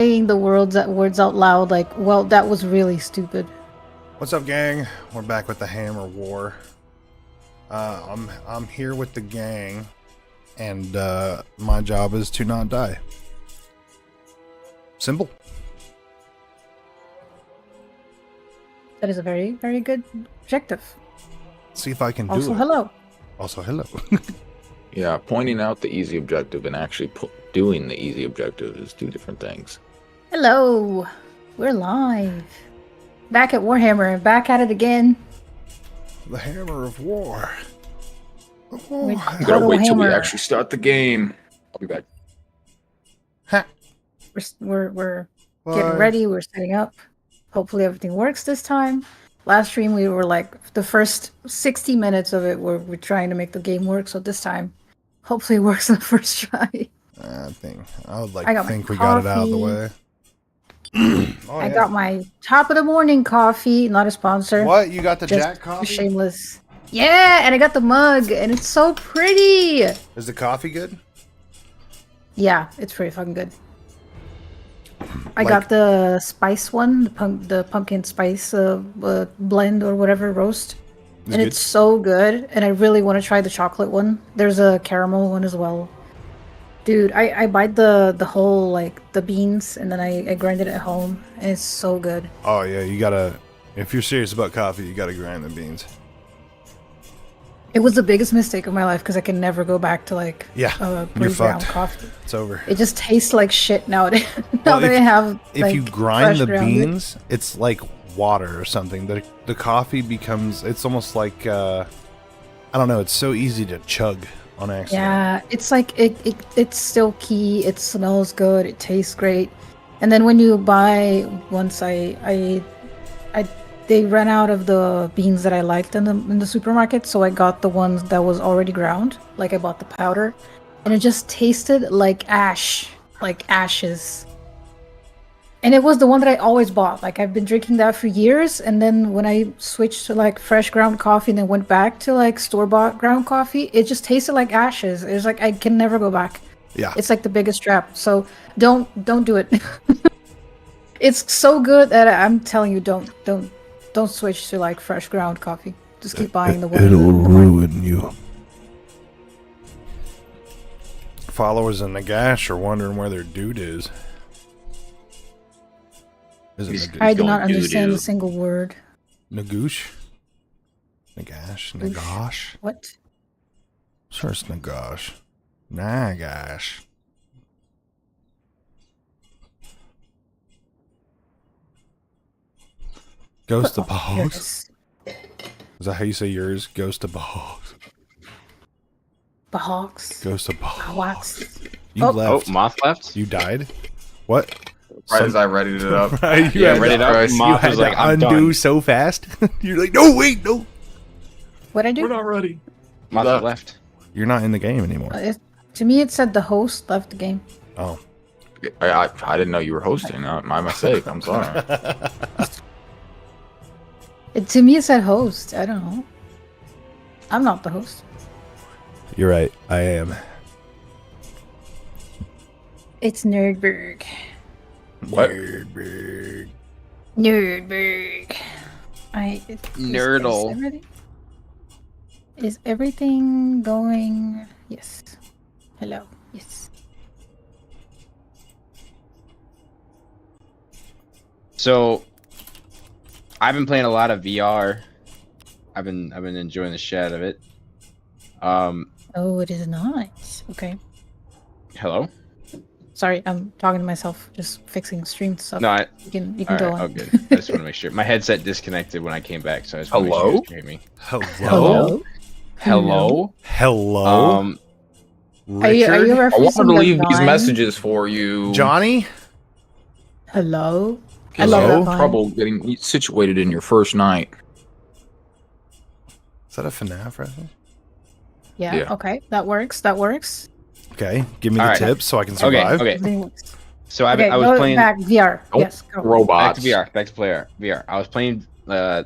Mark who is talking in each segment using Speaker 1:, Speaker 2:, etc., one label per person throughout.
Speaker 1: saying the words out loud like, well, that was really stupid.
Speaker 2: What's up, gang? We're back with the Hammer War. I'm here with the gang, and my job is to not die. Simple.
Speaker 1: That is a very, very good objective.
Speaker 2: See if I can do
Speaker 1: Also,
Speaker 2: it.
Speaker 1: hello.
Speaker 2: Also, hello.
Speaker 3: Yeah, pointing out the easy objective and actually doing the easy objective is two different things.
Speaker 1: Hello. We're live. Back at Warhammer. Back at it again.
Speaker 2: The Hammer of War.
Speaker 1: With
Speaker 3: Gotta
Speaker 1: Total
Speaker 3: wait till we
Speaker 1: Hammer.
Speaker 3: actually start the game. I'll be back.
Speaker 2: Ha.
Speaker 1: We're getting ready. We're setting up. Hopefully everything works this time. Last stream we were like the first 60 minutes of it we're trying to make the game work. So this time, hopefully it works on the first try.
Speaker 2: I would like
Speaker 1: I
Speaker 2: to
Speaker 1: got
Speaker 2: think
Speaker 1: my
Speaker 2: we got it out of the
Speaker 1: coffee.
Speaker 2: way.
Speaker 1: I got my top of the morning coffee. Not a sponsor.
Speaker 2: What? You got the
Speaker 1: Just
Speaker 2: Jack coffee?
Speaker 1: shameless. Yeah, and I got the mug, and it's so pretty.
Speaker 2: Is the coffee good?
Speaker 1: Yeah, it's pretty fucking good. I
Speaker 2: Like-
Speaker 1: got the spice one, the pumpkin spice blend or whatever roast,
Speaker 2: Is
Speaker 1: and
Speaker 2: it
Speaker 1: it's so good. And I really want to try the chocolate one. There's a caramel one as well. Dude, I buy the whole like the beans, and then I grind it at home, and it's so good.
Speaker 2: Oh yeah, you gotta. If you're serious about coffee, you gotta grind the beans.
Speaker 1: It was the biggest mistake of my life because I can never go back to like
Speaker 2: Yeah, you're
Speaker 1: pre-ground
Speaker 2: fucked.
Speaker 1: coffee.
Speaker 2: It's over.
Speaker 1: It just tastes like shit nowadays. now
Speaker 2: Well,
Speaker 1: that I have
Speaker 2: If
Speaker 1: like,
Speaker 2: you grind the
Speaker 1: fresh grounded-
Speaker 2: beans, it's like water or something. The coffee becomes. It's almost like I don't know. It's so easy to chug on accident.
Speaker 1: Yeah, it's like it's silky. It smells good. It tastes great. And then when you buy, once they ran out of the beans that I liked in the supermarket, so I got the ones that was already ground. Like I bought the powder, and it just tasted like ash, like ashes. And it was the one that I always bought. Like I've been drinking that for years, and then when I switched to like fresh ground coffee and then went back to like store-bought ground coffee, it just tasted like ashes. It's like I can never go back.
Speaker 2: Yeah.
Speaker 1: It's like the biggest trap. So don't do it. It's so good that I'm telling you, don't switch to like fresh ground coffee. Just keep buying the one.
Speaker 2: It'll ruin you. Followers in Nagash are wondering where their dude is. Is it Nagoosh?
Speaker 1: I do
Speaker 3: Going
Speaker 1: not understand
Speaker 3: doo-doo.
Speaker 1: a single word.
Speaker 2: Nagoosh? Nagash? Nagash?
Speaker 1: What?
Speaker 2: Sure, it's Nagash. Nagash. Ghost of
Speaker 1: Here it
Speaker 2: Bogs?
Speaker 1: is.
Speaker 2: Is that how you say yours? Ghost of Bogs.
Speaker 1: Bahawks.
Speaker 2: Ghost of Bogs.
Speaker 1: Bahawks.
Speaker 2: You
Speaker 1: Oh.
Speaker 2: left.
Speaker 4: Oh, Moth left?
Speaker 2: You died? What?
Speaker 4: Right as I readied it up.
Speaker 2: Right, you
Speaker 4: Yeah,
Speaker 2: had
Speaker 4: ready
Speaker 2: to-
Speaker 4: to-
Speaker 2: you
Speaker 4: Moth
Speaker 2: had
Speaker 4: was
Speaker 2: to
Speaker 4: like, I'm
Speaker 2: undo
Speaker 4: done.
Speaker 2: so fast. You're like, no, wait, no.
Speaker 1: What'd I do?
Speaker 4: We're not ready.
Speaker 3: Moth
Speaker 4: Left.
Speaker 3: left.
Speaker 2: You're not in the game anymore.
Speaker 1: To me, it said the host left the game.
Speaker 2: Oh.
Speaker 3: I didn't know you were hosting. My mistake. I'm sorry.
Speaker 1: To me, it said host. I don't know. I'm not the host.
Speaker 2: You're right. I am.
Speaker 1: It's Nordberg.
Speaker 3: What?
Speaker 2: Nerdberg.
Speaker 1: Nordberg.
Speaker 4: Nerdle.
Speaker 1: Is everything going? Yes. Hello. Yes.
Speaker 4: So, I've been playing a lot of VR. I've been enjoying the shit out of it.
Speaker 1: Oh, it is nice. Okay.
Speaker 4: Hello?
Speaker 1: Sorry, I'm talking to myself, just fixing stream stuff.
Speaker 4: No,
Speaker 1: you can
Speaker 4: all
Speaker 1: go
Speaker 4: right.
Speaker 1: on.
Speaker 4: Oh, good. I just want to make sure. My headset disconnected when I came back, so I just want to make sure
Speaker 3: Hello?
Speaker 4: you guys hear me.
Speaker 2: Hello?
Speaker 4: Hello?
Speaker 2: Hello?
Speaker 1: Are you
Speaker 2: Richard?
Speaker 3: I wanted
Speaker 1: referencing
Speaker 3: to
Speaker 1: the
Speaker 3: leave these
Speaker 1: Vine?
Speaker 3: messages for you.
Speaker 2: Johnny?
Speaker 1: Hello. I
Speaker 3: Because
Speaker 1: love
Speaker 3: you
Speaker 1: that
Speaker 3: had
Speaker 1: Vine.
Speaker 3: trouble getting situated in your first night.
Speaker 2: Is that a FNAF reference?
Speaker 1: Yeah.
Speaker 3: Yeah.
Speaker 1: Okay. That works. That works.
Speaker 2: Okay, give me the
Speaker 4: All right.
Speaker 2: tips so I can
Speaker 4: Okay,
Speaker 2: survive.
Speaker 4: okay.
Speaker 1: Everything works.
Speaker 4: So I
Speaker 1: Okay,
Speaker 4: was
Speaker 1: go
Speaker 4: playing
Speaker 1: back VR.
Speaker 3: Don't
Speaker 1: Yes. Go.
Speaker 4: back
Speaker 3: Robots.
Speaker 4: to VR. Back to player VR. I was playing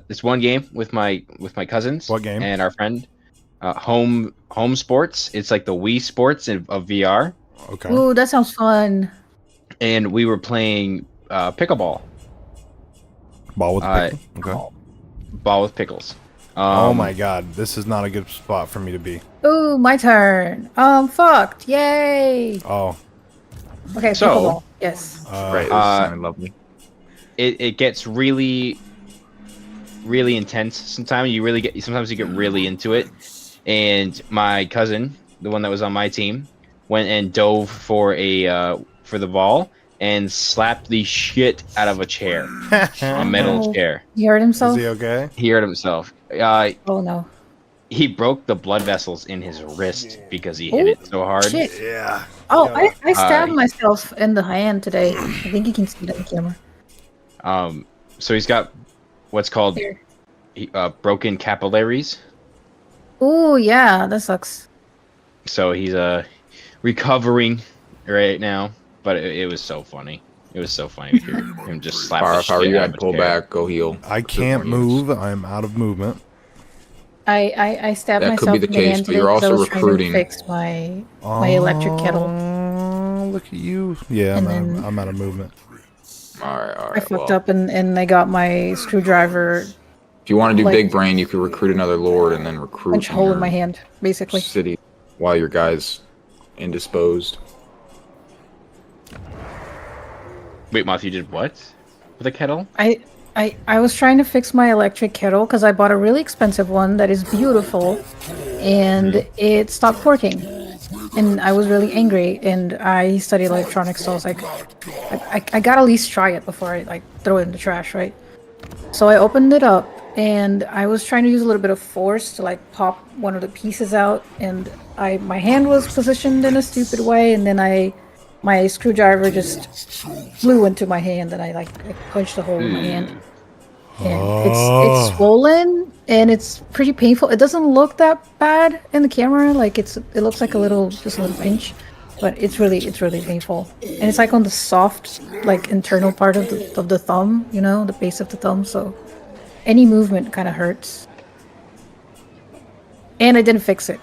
Speaker 4: this one game with my cousins.
Speaker 2: What game?
Speaker 4: And our friend. Home Sports. It's like the Wii Sports of VR.
Speaker 2: Okay.
Speaker 1: Ooh, that sounds fun.
Speaker 4: and we were playing pickleball.
Speaker 2: Ball with pickle. Okay.
Speaker 4: Ball with pickles.
Speaker 2: Oh my god, this is not a good spot for me to be.
Speaker 1: Ooh, my turn. Fucked. Yay.
Speaker 2: Oh.
Speaker 1: Okay,
Speaker 4: So-
Speaker 1: pickleball. Yes.
Speaker 3: Right, this sounded lovely.
Speaker 4: It gets really intense sometimes. Sometimes you get really into it. And my cousin, the one that was on my team, went and dove for the ball and slapped the shit out of a chair, a metal
Speaker 1: Oh.
Speaker 4: chair.
Speaker 1: He hurt
Speaker 2: Is
Speaker 1: himself?
Speaker 2: he okay?
Speaker 4: He hurt himself.
Speaker 1: Oh no.
Speaker 4: He broke the blood vessels in his wrist because he hit it so hard.
Speaker 1: Shit.
Speaker 2: Yeah.
Speaker 1: Oh, I stabbed
Speaker 4: Uh,
Speaker 1: myself in the hand today. I think you can see it on camera.
Speaker 4: So he's got what's called
Speaker 1: Here.
Speaker 4: broken capillaries.
Speaker 1: Ooh, yeah, that sucks.
Speaker 4: So he's recovering right now. But it was so funny. It was so funny to hear him just slap the
Speaker 3: Power,
Speaker 4: shit
Speaker 3: you
Speaker 4: out
Speaker 3: had
Speaker 4: of a
Speaker 3: pull
Speaker 4: chair.
Speaker 3: back, go heal.
Speaker 2: I can't move. I'm out of movement.
Speaker 1: I stabbed
Speaker 3: That could
Speaker 1: myself
Speaker 3: be the
Speaker 1: in the
Speaker 3: case,
Speaker 1: hand
Speaker 3: but
Speaker 1: today
Speaker 3: you're
Speaker 1: 'cause I
Speaker 3: also
Speaker 1: was trying to
Speaker 3: recruiting.
Speaker 1: fix my electric kettle.
Speaker 2: Look at you. Yeah,
Speaker 1: And then-
Speaker 2: I'm out of movement.
Speaker 3: All right.
Speaker 1: I fucked up and I got my screwdriver
Speaker 3: If you want to do
Speaker 1: like-
Speaker 3: big brain, you could recruit another lord and then recruit
Speaker 1: punch hole in my hand, basically.
Speaker 3: city while your guy's indisposed.
Speaker 4: Wait, Moth, you did what with a kettle?
Speaker 1: I was trying to fix my electric kettle because I bought a really expensive one that is beautiful, and it stopped working. And I was really angry, and I study electronics, so I was like, I gotta at least try it before I like throw it in the trash, right? So I opened it up, and I was trying to use a little bit of force to like pop one of the pieces out, and my hand was positioned in a stupid way, and then my screwdriver just flew into my hand, and I punched a hole in my hand. And it's swollen and it's pretty painful. It doesn't look that bad in the camera, like it looks like just a little pinch, but it's really painful. And it's like on the soft, like internal part of the thumb, you know, the base of the thumb. So any movement kind of hurts. And I didn't fix it,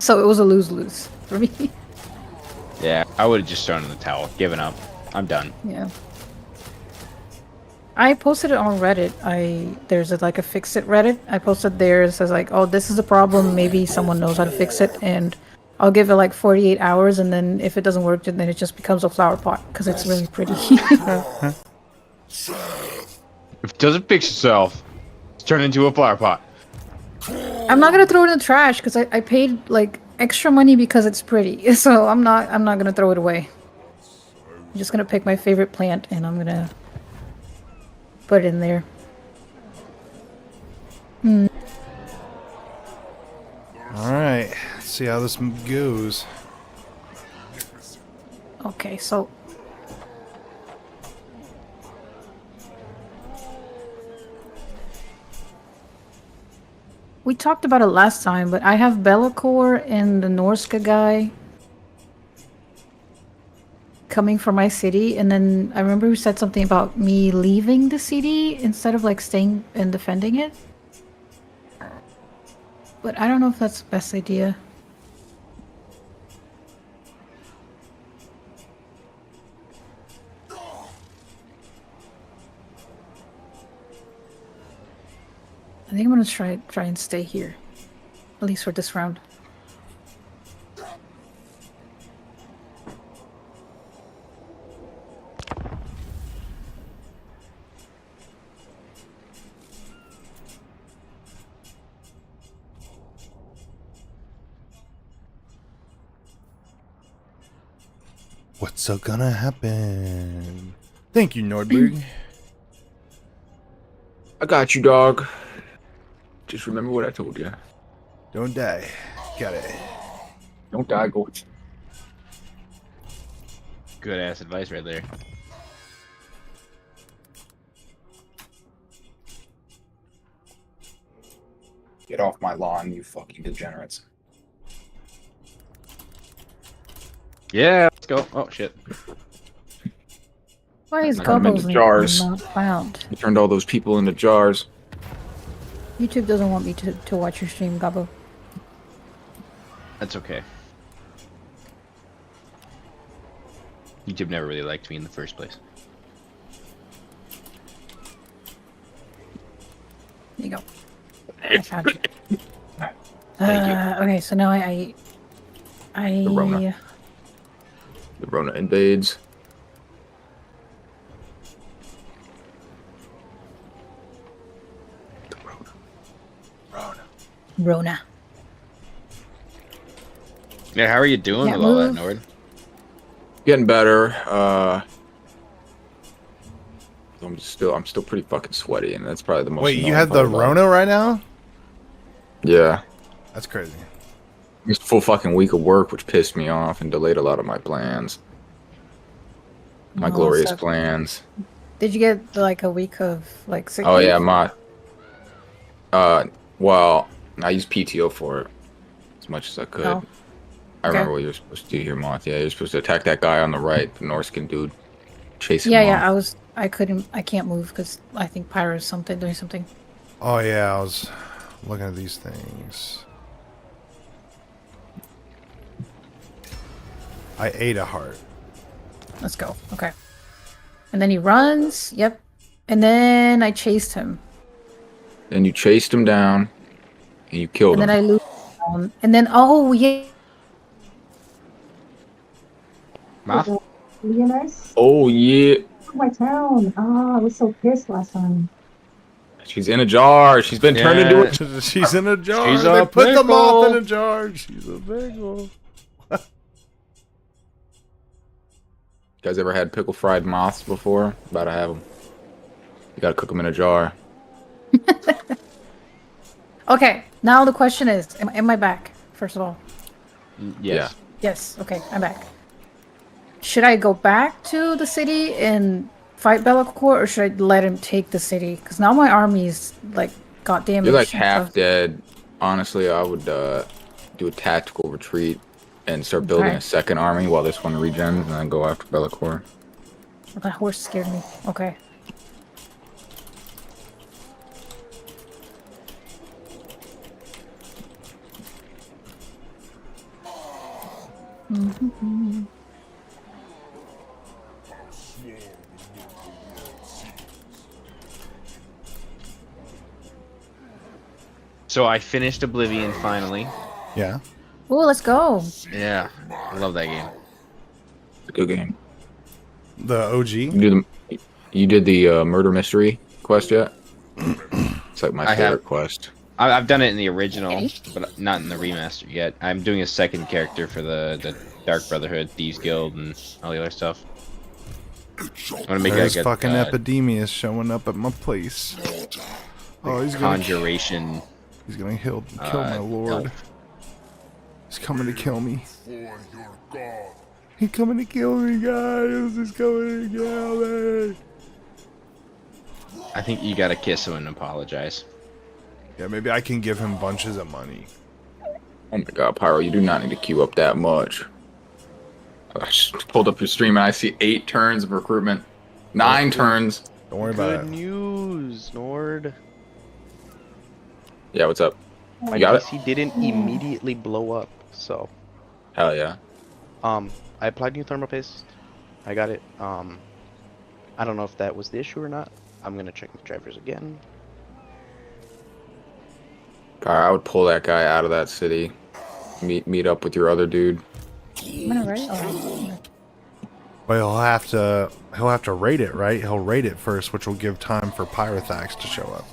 Speaker 1: so it was a lose-lose for me.
Speaker 4: Yeah, I would have just thrown in the towel, given up. I'm done.
Speaker 1: Yeah. I posted it on Reddit. There's like a fix it Reddit. I posted there. It says like, oh, this is a problem. Maybe someone knows how to fix it, and I'll give it like 48 hours, and then if it doesn't work, then it just becomes a flower pot because it's really pretty.
Speaker 4: If it doesn't fix itself, it's turned into a flower pot.
Speaker 1: I'm not gonna throw it in the trash because I paid like extra money because it's pretty. So I'm not gonna throw it away. I'm just gonna pick my favorite plant and I'm gonna put it in there.
Speaker 2: All right. Let's see how this goes.
Speaker 1: Okay, so we talked about it last time, but I have Bellacore and the Norska guy coming from my city, and then I remember you said something about me leaving the city instead of like staying and defending it. But I don't know if that's the best idea. I think I'm gonna try and stay here, at least for this round.
Speaker 2: What's gonna happen? Thank you, Nordberg.
Speaker 3: I got you, dog. Just remember what I told you.
Speaker 2: Don't die. Got it.
Speaker 3: Don't die, Gorge.
Speaker 4: Good ass advice right there.
Speaker 3: Get off my lawn, you fucking degenerates.
Speaker 4: Yeah, let's go. Oh shit.
Speaker 1: Why is
Speaker 3: Turn 'em into
Speaker 1: Gobbo's
Speaker 3: jars.
Speaker 1: not found?
Speaker 3: You turned all those people into jars.
Speaker 1: YouTube doesn't want me to watch your stream, Gobbo.
Speaker 4: That's okay. YouTube never really liked me in the first place.
Speaker 1: There you go. I found you.
Speaker 4: Thank you.
Speaker 1: Okay, so now I
Speaker 3: The Rona. The Rona invades. The Rona.
Speaker 1: Rona.
Speaker 4: Yeah, how are you doing
Speaker 1: Can't
Speaker 4: with all that,
Speaker 1: move.
Speaker 4: Nord?
Speaker 3: Getting better. I'm still pretty fucking sweaty, and that's probably the most.
Speaker 2: Wait, you
Speaker 3: annoying
Speaker 2: have the
Speaker 3: part about it.
Speaker 2: Rona right now?
Speaker 3: Yeah.
Speaker 2: That's crazy.
Speaker 3: Missed a full fucking week of work, which pissed me off and delayed a lot of my plans. My
Speaker 1: Oh,
Speaker 3: glorious
Speaker 1: so-
Speaker 3: plans.
Speaker 1: Did you get like a week of like sick
Speaker 3: Oh
Speaker 1: leave?
Speaker 3: yeah, well, I used PTO for it as much as I could.
Speaker 1: Oh.
Speaker 3: I remember
Speaker 1: Okay.
Speaker 3: what you were supposed to do here, Moth. Yeah, you're supposed to attack that guy on the right, the Norskin dude. Chase him
Speaker 1: Yeah,
Speaker 3: off.
Speaker 1: I can't move because I think Pyro's doing something.
Speaker 2: Oh yeah, I was looking at these things. I ate a heart.
Speaker 1: Let's go. Okay. And then he runs. Yep. And then I chased him.
Speaker 3: Then you chased him down, and you killed
Speaker 1: And
Speaker 3: him.
Speaker 1: then I lose him. And then oh yeah.
Speaker 4: Moth?
Speaker 5: Leonidas?
Speaker 3: Oh yeah,
Speaker 5: My town. Ah, I was so pissed last time.
Speaker 3: she's in a jar. She's been turned into a.
Speaker 2: She's in a jar.
Speaker 4: She's
Speaker 2: They
Speaker 4: a
Speaker 2: put the moth in
Speaker 4: pickle.
Speaker 2: a jar. She's a pickle.
Speaker 3: You guys ever had pickle fried moths before? About to have them. You gotta cook them in a jar.
Speaker 1: Okay. Now the question is, am I back? First of all.
Speaker 4: Yes.
Speaker 1: Yes. Okay, I'm back. Should I go back to the city and fight Bellacourt, or should I let him take the city? Because now my army's like got damaged.
Speaker 3: You're like
Speaker 1: and
Speaker 3: half
Speaker 1: stuff.
Speaker 3: dead. Honestly, I would do a tactical retreat and start building
Speaker 1: Okay.
Speaker 3: a second army while this one regens, and then go after Bellacourt.
Speaker 1: That horse scared me. Okay.
Speaker 4: So I finished Oblivion finally.
Speaker 2: Yeah.
Speaker 1: Oh, let's go.
Speaker 4: Yeah, I love that game.
Speaker 3: It's a good game.
Speaker 2: The OG.
Speaker 3: You did the murder mystery quest yet? It's like my
Speaker 4: I
Speaker 3: favorite
Speaker 4: have.
Speaker 3: quest.
Speaker 4: I've done it in the original, but not in the remaster yet. I'm doing a second character for the Dark Brotherhood, Thieves Guild, and all the other stuff. I'm gonna make
Speaker 2: There's
Speaker 4: like a
Speaker 2: fucking Epidemius showing up at my place. Oh, he's gonna
Speaker 4: conjuration.
Speaker 2: He's gonna kill my lord.
Speaker 4: elf.
Speaker 2: He's coming to kill me. He's coming to kill me, guys. He's coming to kill me.
Speaker 4: I think you gotta kiss him and apologize.
Speaker 2: Yeah, maybe I can give him bunches of money.
Speaker 3: Oh my god, Pyro, you do not need to queue up that much. I just pulled up your stream and I see 8 turns of recruitment. 9 turns.
Speaker 2: Don't worry about
Speaker 6: Good
Speaker 2: it.
Speaker 6: news, Nord.
Speaker 3: Yeah, what's up?
Speaker 6: My
Speaker 3: You got it?
Speaker 6: PC didn't immediately blow up, so
Speaker 3: Hell yeah.
Speaker 6: I applied new thermal paste. I got it. I don't know if that was the issue or not. I'm gonna check the drivers again.
Speaker 3: I would pull that guy out of that city. Meet up with your other dude.
Speaker 1: I'm gonna write. Oh,
Speaker 2: But he'll have to raid it, right? He'll raid it first, which will give time for Pyrothax to show up.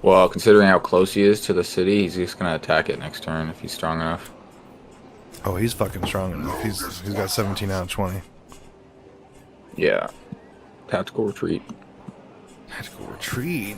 Speaker 3: Well, considering how close he is to the city, he's just gonna attack it next turn if he's strong enough.
Speaker 2: Oh, he's fucking strong enough. He's got 17 out of 20.
Speaker 3: Yeah. Tactical retreat.
Speaker 2: Tactical retreat.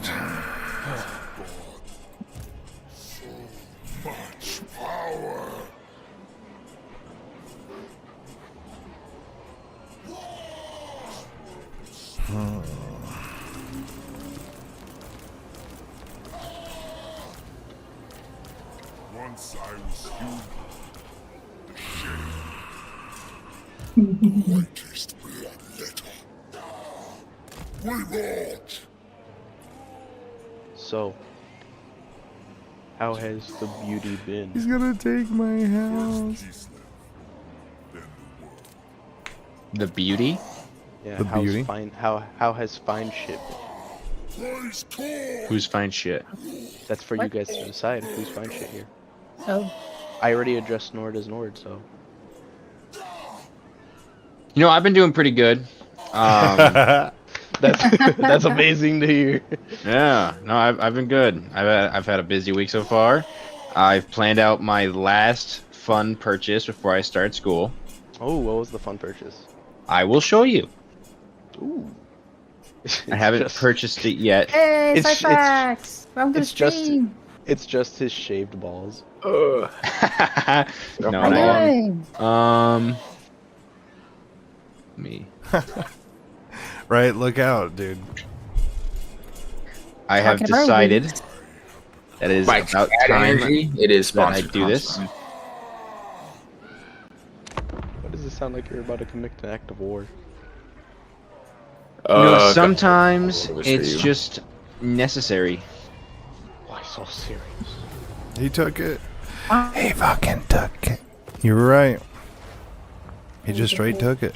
Speaker 7: Once I was human. Greatest blood letter. Revolt!
Speaker 6: So, how has the beauty been?
Speaker 2: He's gonna take my house.
Speaker 7: Peace left, then the world.
Speaker 4: The beauty?
Speaker 6: Yeah,
Speaker 2: The beauty?
Speaker 6: how has fine shit been?
Speaker 7: Praise God.
Speaker 4: Who's fine shit?
Speaker 6: That's for you
Speaker 1: What?
Speaker 6: guys to decide who's fine shit here.
Speaker 1: Oh,
Speaker 6: I already addressed Nord as Nord, so.
Speaker 4: You know, I've been doing pretty good.
Speaker 6: That's that's amazing to hear.
Speaker 4: Yeah, no, I've been good. I've had a busy week so far. I've planned out my last fun purchase before I start school.
Speaker 6: Oh, what was the fun purchase?
Speaker 4: I will show you.
Speaker 6: Ooh.
Speaker 4: I haven't purchased it yet.
Speaker 1: hey,
Speaker 6: It's-
Speaker 1: sci facts. I'm gonna
Speaker 6: it's just-
Speaker 1: stream.
Speaker 6: It's just his shaved balls.
Speaker 4: No,
Speaker 1: What
Speaker 4: no,
Speaker 1: are you
Speaker 4: no.
Speaker 1: doing?
Speaker 4: Me.
Speaker 2: Right, look out, dude.
Speaker 4: I have
Speaker 1: Talking about
Speaker 4: decided
Speaker 1: weeds.
Speaker 4: that it is
Speaker 3: By
Speaker 4: about
Speaker 3: Cat
Speaker 4: time
Speaker 3: Energy, it is
Speaker 4: that I
Speaker 3: sponsored.
Speaker 4: do this.
Speaker 3: constantly.
Speaker 6: Why does it sound like you're about to commit an act of war?
Speaker 4: You know,
Speaker 3: God.
Speaker 4: sometimes
Speaker 3: It was for
Speaker 4: it's
Speaker 3: you.
Speaker 4: just necessary.
Speaker 6: Why so serious?
Speaker 2: He took it. He fucking took it. You were right. He just straight took it.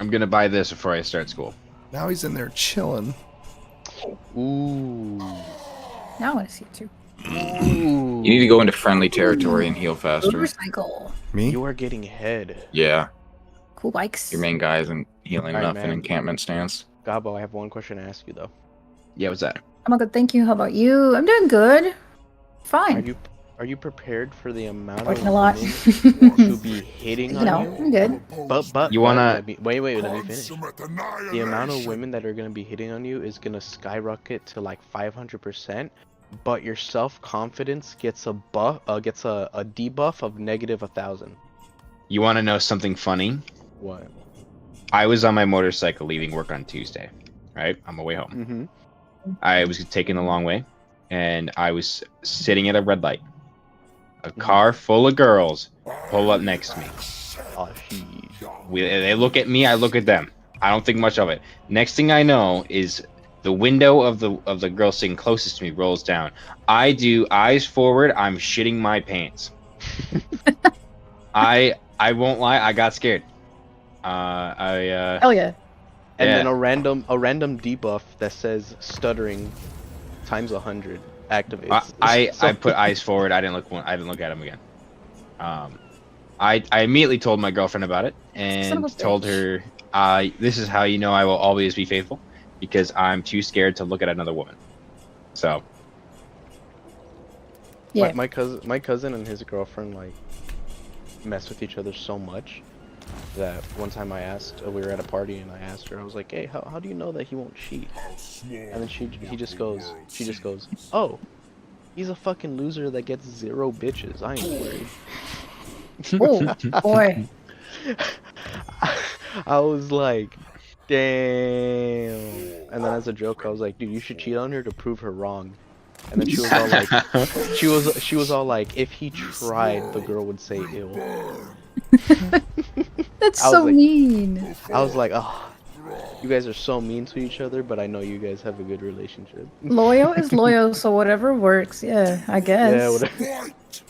Speaker 4: I'm gonna buy this before I start school.
Speaker 2: Now he's in there chilling.
Speaker 6: Ooh.
Speaker 1: Now I want to see it too.
Speaker 6: Ooh.
Speaker 3: You need to go into friendly territory and heal faster.
Speaker 1: Motorcycle.
Speaker 2: Me?
Speaker 6: You are getting head.
Speaker 3: Yeah,
Speaker 1: Cool bikes.
Speaker 3: your main guy isn't healing
Speaker 6: Alright,
Speaker 3: enough in
Speaker 6: man.
Speaker 3: encampment stance.
Speaker 6: Gabo, I have one question to ask you though.
Speaker 4: Yeah, what's that?
Speaker 1: I'm good. Thank you. How about you? I'm doing good. Fine.
Speaker 6: Are you prepared for the amount
Speaker 1: Working
Speaker 6: of
Speaker 1: a lot.
Speaker 6: women to be hitting
Speaker 1: You
Speaker 6: on
Speaker 1: know,
Speaker 6: you?
Speaker 1: I'm good.
Speaker 6: But
Speaker 4: You wanna-
Speaker 6: let me wait, let me finish.
Speaker 7: Consummate
Speaker 6: The amount of
Speaker 7: annihilation.
Speaker 6: women that are gonna be hitting on you is gonna skyrocket to like 500%, but your self-confidence gets a debuff of negative 1,000.
Speaker 4: You want to know something funny?
Speaker 6: What?
Speaker 4: I was on my motorcycle leaving work on Tuesday, right? On my way home.
Speaker 6: Mm-hmm.
Speaker 4: I was taking the long way, and I was sitting at a red light. A car full of girls pull up next to me.
Speaker 6: Oh, she.
Speaker 4: They look at me, I look at them. I don't think much of it. Next thing I know is the window of the girl sitting closest to me rolls down. I do eyes forward. I'm shitting my pants. I won't lie. I got scared.
Speaker 1: Hell yeah.
Speaker 6: And
Speaker 4: Yeah.
Speaker 6: then a random debuff that says stuttering times 100 activates.
Speaker 4: I
Speaker 6: So-
Speaker 4: put eyes forward. I didn't look at him again. I immediately told my girlfriend about it
Speaker 1: Son of
Speaker 4: and
Speaker 1: a
Speaker 4: told
Speaker 1: bitch.
Speaker 4: her, this is how you know I will always be faithful, because I'm too scared to look at another woman. So
Speaker 1: Yeah.
Speaker 6: My cousin and his girlfriend like mess with each other so much that one time I asked, we were at a party and I asked her, I was like, hey, how do you know that he won't cheat? And then she just goes, oh, he's a fucking loser that gets 0 bitches. I ain't worried.
Speaker 1: Oh boy.
Speaker 6: I was like, damn. And then as a joke, I was like, dude, you should cheat on her to prove her wrong. And then she was all like, she was all like, if he tried, the girl would say ill.
Speaker 1: That's
Speaker 6: I was
Speaker 1: so
Speaker 6: like-
Speaker 1: mean.
Speaker 6: I was like, oh, you guys are so mean to each other, but I know you guys have a good relationship.
Speaker 1: Loyal is loyal, so whatever works. Yeah, I guess.
Speaker 6: Yeah, whatever.
Speaker 7: Fight.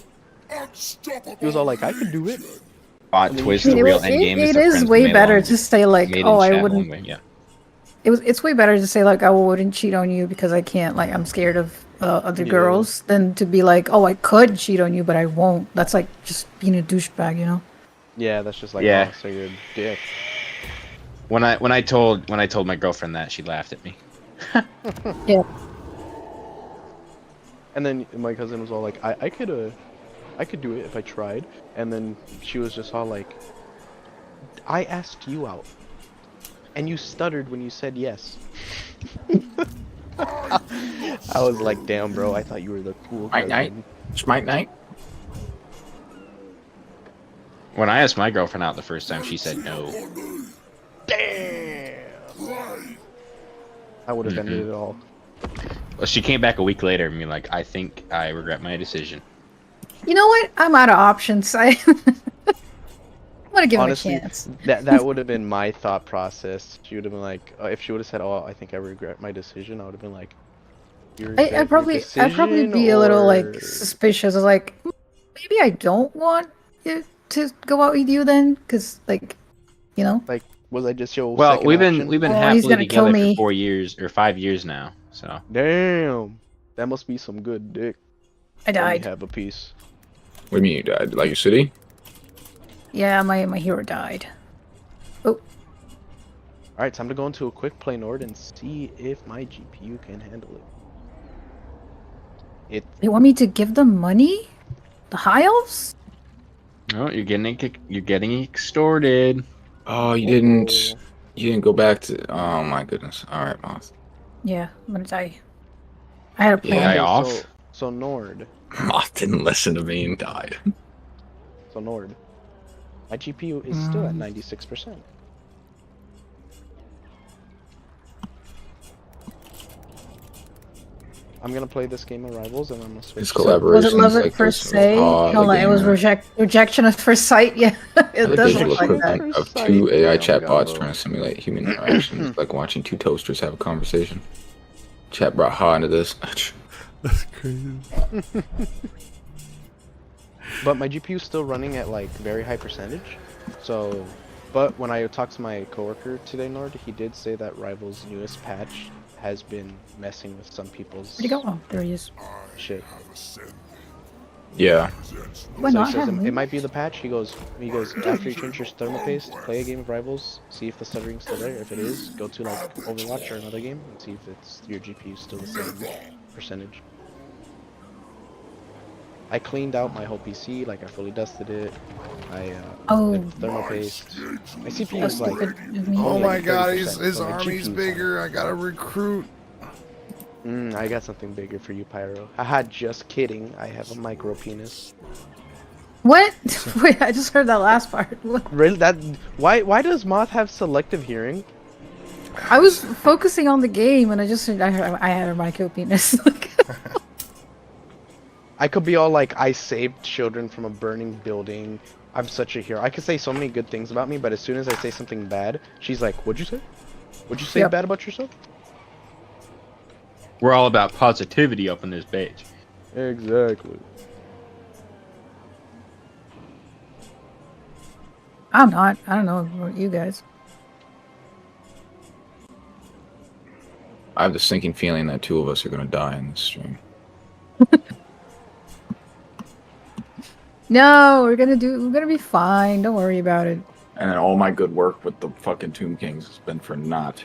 Speaker 7: Unstoppable.
Speaker 6: He was all like, I could do it.
Speaker 4: Bot twist,
Speaker 1: I
Speaker 4: the
Speaker 1: mean,
Speaker 4: real
Speaker 1: it,
Speaker 4: end game
Speaker 1: it
Speaker 4: is the
Speaker 1: is
Speaker 4: friends
Speaker 1: way
Speaker 4: made
Speaker 1: better
Speaker 4: along-
Speaker 1: to say like,
Speaker 4: made in
Speaker 1: oh, I
Speaker 4: chat
Speaker 1: wouldn't.
Speaker 4: along the way, yeah.
Speaker 1: It's way better to say like, I wouldn't cheat on you because I can't. Like, I'm scared of other
Speaker 6: Yeah.
Speaker 1: girls, than to be like, oh, I could cheat on you, but I won't. That's like just being a douchebag, you know?
Speaker 6: Yeah, that's just like,
Speaker 4: Yeah.
Speaker 6: oh, so you're a dick.
Speaker 4: When I told my girlfriend that, she laughed at me.
Speaker 1: Yeah.
Speaker 6: And then my cousin was all like, I could do it if I tried. And then she was just all like, I asked you out, and you stuttered when you said yes. I was like, damn, bro, I thought you were the cool
Speaker 3: Night night.
Speaker 6: cousin.
Speaker 3: Smite night.
Speaker 4: When I asked my girlfriend out the first time, she said no.
Speaker 6: Damn. I would have ended it all.
Speaker 4: Well, she came back a week later and be like, I think I regret my decision.
Speaker 1: You know what? I'm out of options. I'm gonna give
Speaker 6: Honestly,
Speaker 1: him a chance.
Speaker 6: that would have been my thought process. She would have been like, if she would have said, "Oh, I think I regret my decision," I would have been like, "You regret your
Speaker 1: I'd probably
Speaker 6: decision,
Speaker 1: be a little
Speaker 6: or-"
Speaker 1: like suspicious. I was like, maybe I don't want you to go out with you then? Because like, you know.
Speaker 6: Like, was I just your
Speaker 4: Well,
Speaker 6: second
Speaker 4: we've
Speaker 6: option?
Speaker 4: been
Speaker 1: Oh, he's
Speaker 4: happily
Speaker 1: gonna kill
Speaker 4: together
Speaker 1: me.
Speaker 4: for 4 years or 5 years now. So
Speaker 6: Damn, that must be some good dick.
Speaker 1: I
Speaker 6: Let me
Speaker 1: died.
Speaker 6: have a piece.
Speaker 3: What do you mean you died? Like your city?
Speaker 1: Yeah, my hero died. Oh,
Speaker 6: All right, time to go into a quick play Nord and see if my GPU can handle it.
Speaker 1: they want me to give them money? The high elves?
Speaker 4: oh, you're getting extorted.
Speaker 3: Oh, you
Speaker 6: Uh-oh.
Speaker 3: didn't go back to. Oh my goodness. All right, Moth.
Speaker 1: Yeah, I'm gonna die. I had a
Speaker 4: Yeah,
Speaker 1: plan.
Speaker 4: I off?
Speaker 6: So Nord.
Speaker 3: Moth didn't listen to me and died.
Speaker 6: So Nord. My GPU is still at 96%. I'm gonna play this game of Rivals and I'm gonna switch.
Speaker 3: This
Speaker 6: to-
Speaker 3: collaboration.
Speaker 1: Was it love at
Speaker 3: like
Speaker 1: first
Speaker 3: this
Speaker 1: sight?
Speaker 3: was
Speaker 1: Hold on, it was
Speaker 3: gamer.
Speaker 1: rejection at first sight. Yeah, it
Speaker 3: The
Speaker 1: does
Speaker 3: digital
Speaker 1: look like that.
Speaker 3: equivalent of
Speaker 6: Sight,
Speaker 3: two AI
Speaker 6: damn,
Speaker 3: chatbots
Speaker 6: Gumbo.
Speaker 3: trying to simulate human interaction. It's like watching two toasters have a conversation. Chat brought Ha into this.
Speaker 2: That's crazy.
Speaker 6: But my GPU is still running at like very high percentage. So, but when I talked to my coworker today, Nord, he did say that Rivals' newest patch has been messing with some people's
Speaker 1: Where'd he go? Oh, there he is.
Speaker 6: shit.
Speaker 3: Yeah.
Speaker 1: Why
Speaker 6: So
Speaker 1: not
Speaker 6: he says
Speaker 1: have
Speaker 6: it
Speaker 1: me?
Speaker 6: might be the patch. He goes after you change your thermal paste, play a game of Rivals, see if the stuttering's still there. If it is, go to like Overwatch or another game and see if it's your GPU's still the same percentage. I cleaned out my whole PC, like I fully dusted it. I
Speaker 1: Oh.
Speaker 6: did thermal paste. My CPU
Speaker 1: That's
Speaker 6: is like
Speaker 1: stupid of me.
Speaker 2: Oh
Speaker 6: only
Speaker 2: my
Speaker 6: like
Speaker 2: god,
Speaker 6: 30%,
Speaker 2: his
Speaker 6: but my
Speaker 2: army's
Speaker 6: GPU's
Speaker 2: bigger. I gotta recruit.
Speaker 6: I got something bigger for you, Pyro. Haha, just kidding. I have a micro penis.
Speaker 1: What? Wait, I just heard that last part. What?
Speaker 6: Really? That why does Moth have selective hearing?
Speaker 1: I was focusing on the game and I just heard I had a micro penis.
Speaker 6: I could be all like, I saved children from a burning building. I'm such a hero. I could say so many good things about me, but as soon as I say something bad, she's like, "What'd you say? What'd you say
Speaker 1: Yep.
Speaker 6: bad about yourself?"
Speaker 4: We're all about positivity up on this page.
Speaker 6: Exactly.
Speaker 1: I'm not. I don't know about you guys.
Speaker 3: I have the sinking feeling that two of us are gonna die in this stream.
Speaker 1: No, we're gonna be fine. Don't worry about it.
Speaker 3: And then all my good work with the fucking Tomb Kings has been for naught.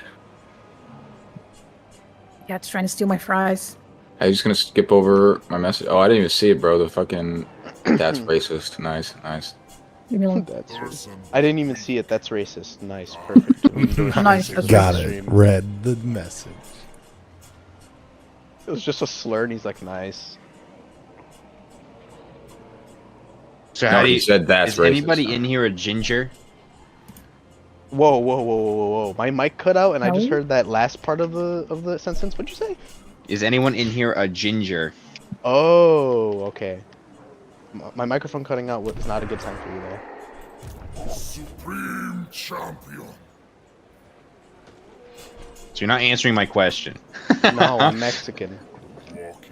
Speaker 1: Yeah, it's trying to steal my fries.
Speaker 3: I'm just gonna skip over my message. Oh, I didn't even see it, bro. The fucking that's racist. Nice, nice.
Speaker 1: Leave me alone.
Speaker 6: That's racist. I didn't even see it. That's racist. Nice, perfect.
Speaker 1: Nice, that's
Speaker 2: Got
Speaker 1: racist.
Speaker 2: it. Read the message.
Speaker 6: It was just a slur, and he's like, "Nice."
Speaker 4: So
Speaker 3: No,
Speaker 4: how do
Speaker 3: he
Speaker 4: you,
Speaker 3: said that's
Speaker 4: is
Speaker 3: racist.
Speaker 4: anybody in here a ginger?
Speaker 6: Whoa, whoa, whoa, whoa, whoa, whoa! My mic cut out, and I just
Speaker 1: No?
Speaker 6: heard that last part of the sentence. What'd you say?
Speaker 4: Is anyone in here a ginger?
Speaker 6: Oh, okay. My microphone cutting out was not a good time for you though.
Speaker 7: Supreme champion.
Speaker 4: So you're not answering my question.
Speaker 6: No, I'm Mexican.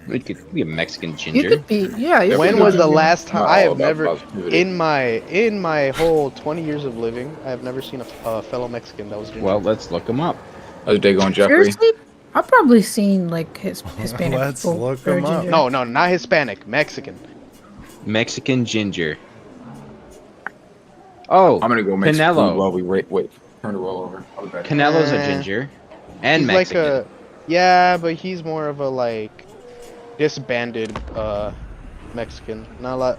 Speaker 4: We could be a Mexican
Speaker 1: You
Speaker 4: ginger.
Speaker 1: could be. Yeah. You
Speaker 6: When
Speaker 1: could
Speaker 6: was
Speaker 1: be.
Speaker 6: the last time?
Speaker 3: Not
Speaker 6: I
Speaker 3: all
Speaker 6: have
Speaker 3: about
Speaker 6: never,
Speaker 3: positivity.
Speaker 6: in my whole 20 years of living, I have never seen a fellow Mexican that was ginger.
Speaker 4: Well, let's look them up.
Speaker 3: How's your day going, Jeffrey?
Speaker 1: Seriously? I've probably seen like Hispanic
Speaker 2: Let's
Speaker 1: people.
Speaker 2: look
Speaker 1: that are
Speaker 2: 'em up.
Speaker 1: ginger.
Speaker 6: No, no, not Hispanic, Mexican.
Speaker 4: Mexican ginger. Oh,
Speaker 3: I'm gonna go make some
Speaker 4: Canelo.
Speaker 3: food while we wait. Turn the roll over. I'll be back.
Speaker 4: Canelo's a
Speaker 6: Eh.
Speaker 4: ginger. And
Speaker 6: He's
Speaker 4: Mexican.
Speaker 6: like yeah, but he's more of a like disbanded Mexican. Not a lot.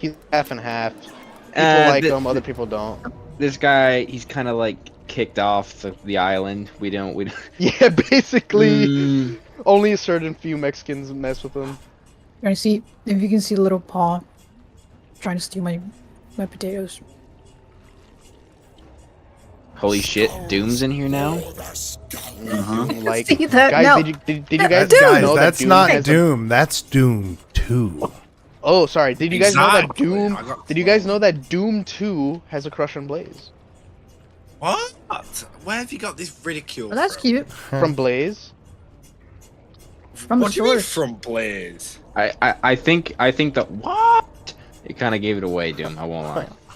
Speaker 6: He's half and half. People like him, other people don't.
Speaker 4: This guy, he's kind of like kicked off the island. We don't.
Speaker 6: Yeah, basically,
Speaker 4: Mm,
Speaker 6: only a certain few Mexicans mess with him.
Speaker 1: You're gonna see if you can see the little paw trying to steal my potatoes.
Speaker 4: holy shit, Doom's in here now.
Speaker 6: Like,
Speaker 1: See that?
Speaker 6: guys,
Speaker 1: No.
Speaker 6: did you guys
Speaker 2: Guys,
Speaker 6: know that
Speaker 2: that's
Speaker 6: Doom
Speaker 2: not
Speaker 6: has a-
Speaker 2: Doom. That's Doom 2.
Speaker 6: Oh, sorry. Did you guys know that
Speaker 8: Exactly.
Speaker 6: Doom?
Speaker 8: I got-
Speaker 6: Did you guys know that Doom 2 has a crush on Blaze
Speaker 8: What? Where have you got this ridicule?
Speaker 1: Well, that's
Speaker 8: from?
Speaker 1: cute.
Speaker 6: from Blaze?
Speaker 1: From the
Speaker 8: What do you mean
Speaker 1: source.
Speaker 8: from Blaze?
Speaker 4: I think that what It kind of gave it away, Doom. I won't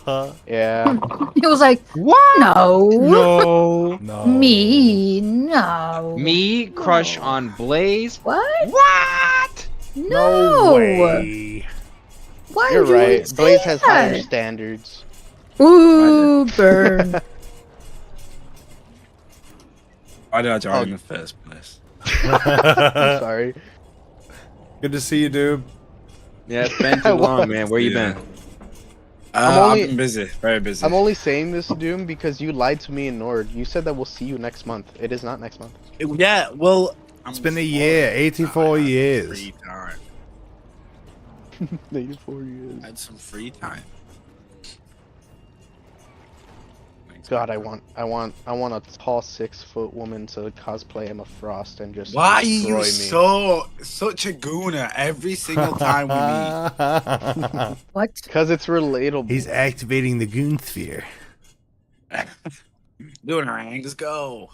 Speaker 4: lie.
Speaker 6: Yeah.
Speaker 1: He was like,
Speaker 4: What?
Speaker 1: no,
Speaker 4: No.
Speaker 2: No.
Speaker 1: me, no.
Speaker 4: Me crush
Speaker 1: No.
Speaker 4: on Blaze?
Speaker 1: What?
Speaker 4: What?
Speaker 1: No.
Speaker 2: way.
Speaker 1: Why
Speaker 6: You're
Speaker 1: would you
Speaker 6: right.
Speaker 1: say
Speaker 6: Blaze has higher
Speaker 1: that?
Speaker 6: standards.
Speaker 1: Ooh, burn.
Speaker 8: Why did I join
Speaker 6: Oh.
Speaker 8: in the first place?
Speaker 6: I'm sorry.
Speaker 2: Good to see you, dude.
Speaker 4: Yeah, it's been too long, man. Where you been?
Speaker 6: I'm only-
Speaker 8: I've been busy, very busy.
Speaker 6: I'm only saying this, Doom, because you lied to me and Nord. You said that we'll see you next month. It is not next month.
Speaker 8: Yeah, well,
Speaker 2: It's been a year, 84 years.
Speaker 8: Free time.
Speaker 6: 84 years.
Speaker 8: I had some free time.
Speaker 6: God, I want a tall 6-foot woman to cosplay Emma Frost and just
Speaker 8: Why are
Speaker 6: destroy
Speaker 8: you
Speaker 6: me.
Speaker 8: such a gooner every single time we meet?
Speaker 1: What?
Speaker 6: Because it's relatable.
Speaker 2: He's activating the goon sphere.
Speaker 8: Doing ranks, go.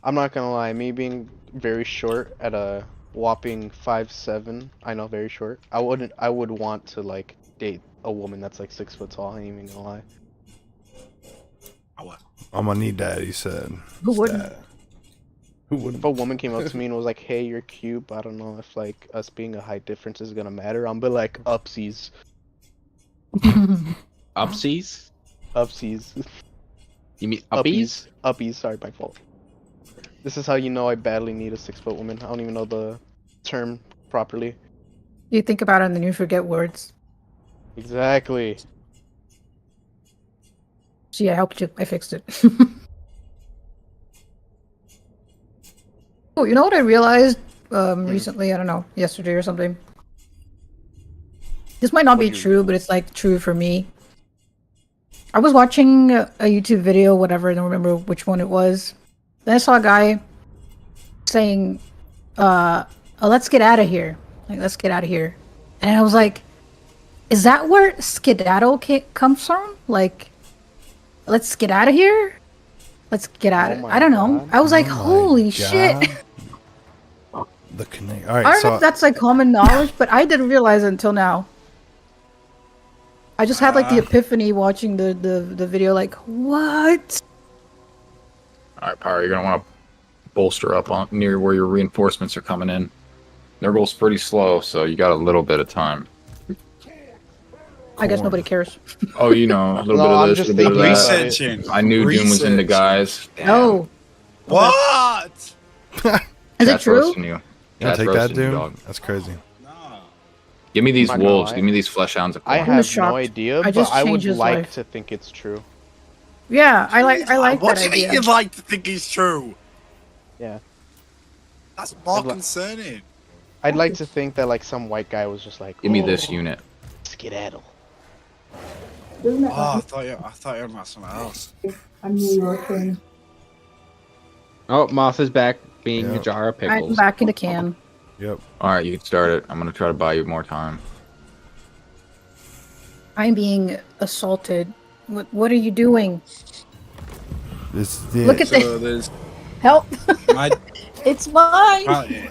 Speaker 6: I'm not gonna lie, me being very short at a whopping 5'7", I know, very short. I would want to like date a woman that's like 6 foot tall. I ain't even gonna lie.
Speaker 2: I'm gonna need that, he said.
Speaker 1: Who wouldn't?
Speaker 2: That. Who wouldn't?
Speaker 6: If a woman came up to me and was like, "Hey, you're cute, but I don't know if like us being a height difference is gonna matter," I'm be like, "Upsies,
Speaker 4: Upsies?
Speaker 6: upsies,
Speaker 4: You mean uppies?
Speaker 6: uppies." Sorry, my fault. This is how you know I badly need a 6-foot woman. I don't even know the term properly.
Speaker 1: You think about it and then you forget words.
Speaker 6: Exactly.
Speaker 1: See, I helped you. I fixed it. Oh, you know what I realized recently? I don't know, yesterday or something. This might not be
Speaker 6: What'd you-
Speaker 1: true, but it's like true for me. I was watching a YouTube video, whatever, I don't remember which one it was. Then I saw a guy saying, oh, let's get out of here. Like, let's get out of here. And I was like, is that where skedaddle comes from? Like, let's get out of here? Let's get out
Speaker 6: Oh
Speaker 1: of
Speaker 6: my
Speaker 1: I don't know.
Speaker 6: God.
Speaker 1: I was like,
Speaker 2: Oh my
Speaker 1: holy
Speaker 2: God.
Speaker 1: shit.
Speaker 2: The connect. All
Speaker 1: I
Speaker 2: right,
Speaker 1: don't know
Speaker 2: so
Speaker 1: if that's like common knowledge, but I didn't realize it until now. I just had like the epiphany watching the video, like, what?
Speaker 3: All right, Pyro, you're gonna want to bolster up on near where your reinforcements are coming in. Nurgle's pretty slow, so you got a little bit of time.
Speaker 1: I guess nobody cares.
Speaker 3: Oh, you know, a little
Speaker 6: No,
Speaker 3: bit
Speaker 6: I'm
Speaker 3: of this,
Speaker 6: just
Speaker 3: a little bit of
Speaker 6: thinking
Speaker 3: that.
Speaker 6: about it.
Speaker 8: Researching.
Speaker 3: I knew Doom was into
Speaker 8: Research.
Speaker 3: guys. Damn.
Speaker 1: Oh,
Speaker 8: What?
Speaker 1: is it
Speaker 3: Chat's
Speaker 1: true?
Speaker 3: roasting you.
Speaker 2: you
Speaker 3: Chat's
Speaker 2: take that,
Speaker 3: roasting you,
Speaker 2: dude?
Speaker 3: dog.
Speaker 2: That's crazy.
Speaker 8: No.
Speaker 3: Give me these
Speaker 6: I'm not gonna
Speaker 3: wolves.
Speaker 6: lie.
Speaker 3: Give me these flesh hounds.
Speaker 6: I
Speaker 1: I'm
Speaker 6: have no
Speaker 1: shocked.
Speaker 6: idea,
Speaker 1: I
Speaker 6: but
Speaker 1: just
Speaker 6: I would
Speaker 1: changed his
Speaker 6: like
Speaker 1: life.
Speaker 6: to think it's true.
Speaker 1: Yeah, I like
Speaker 8: What
Speaker 1: that
Speaker 8: do you mean
Speaker 1: idea.
Speaker 8: you'd like to think he's true?
Speaker 6: Yeah.
Speaker 8: That's more
Speaker 6: I'd li-
Speaker 8: concerning.
Speaker 6: I'd like to think that like some white guy was just like,
Speaker 3: Give me this
Speaker 6: "Oh,
Speaker 3: unit.
Speaker 6: skedaddle."
Speaker 5: Doing it
Speaker 8: Oh, I thought you were about something else.
Speaker 5: I'm New York and
Speaker 4: Oh, Martha's back being
Speaker 2: Yeah.
Speaker 4: a jar of
Speaker 1: I'm
Speaker 4: pickles.
Speaker 1: back in the can.
Speaker 2: Yep.
Speaker 3: All right, you can start it. I'm gonna try to buy you more time.
Speaker 1: I'm being assaulted. What are you doing?
Speaker 2: This is
Speaker 1: Look at
Speaker 8: So there's
Speaker 1: Help!
Speaker 8: my
Speaker 1: It's mine!
Speaker 8: apparently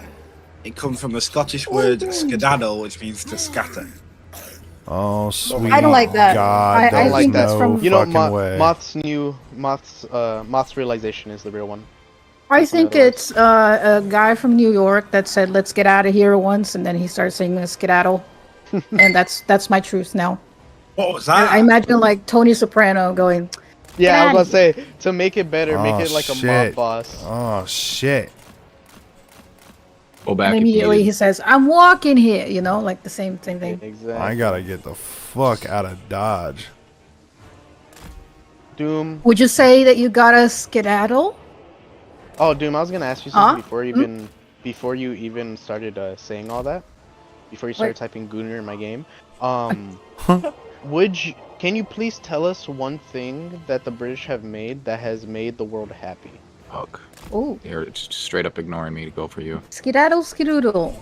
Speaker 8: it comes from the Scottish word skedaddle, which means to scatter.
Speaker 2: Oh, sweet.
Speaker 1: I don't like that.
Speaker 2: God,
Speaker 1: I
Speaker 2: there's
Speaker 6: think
Speaker 1: that's
Speaker 2: no
Speaker 1: from-
Speaker 6: You know,
Speaker 2: fucking way.
Speaker 6: Moth's realization is the real one.
Speaker 1: I think
Speaker 6: another one.
Speaker 1: it's a guy from New York that said, let's get out of here once, and then he started saying skedaddle. And that's my truth now.
Speaker 8: What was that?
Speaker 1: I imagine like Tony Soprano going,
Speaker 6: Yeah, I
Speaker 1: Get
Speaker 6: was
Speaker 1: outta
Speaker 6: gonna say, to make it better, make
Speaker 2: Oh,
Speaker 6: it like a
Speaker 2: shit.
Speaker 6: mob boss.
Speaker 2: Oh, shit.
Speaker 3: Go back.
Speaker 1: and
Speaker 3: if
Speaker 1: immediately he
Speaker 3: needed.
Speaker 1: says, I'm walking here, you know, like the same thing.
Speaker 6: Exactly.
Speaker 2: I gotta get the fuck out of Dodge.
Speaker 6: Doom.
Speaker 1: Would you say that you got a skedaddle?
Speaker 6: Oh, Doom, I was gonna ask you
Speaker 1: Huh?
Speaker 6: something before you even started saying all that. Before you started typing Gooner in my game. Can you please tell us one thing that the British have made that has made the world happy?
Speaker 3: Fuck.
Speaker 1: Oh,
Speaker 3: They're just straight up ignoring me to go for you.
Speaker 1: skedaddle, skedoodle.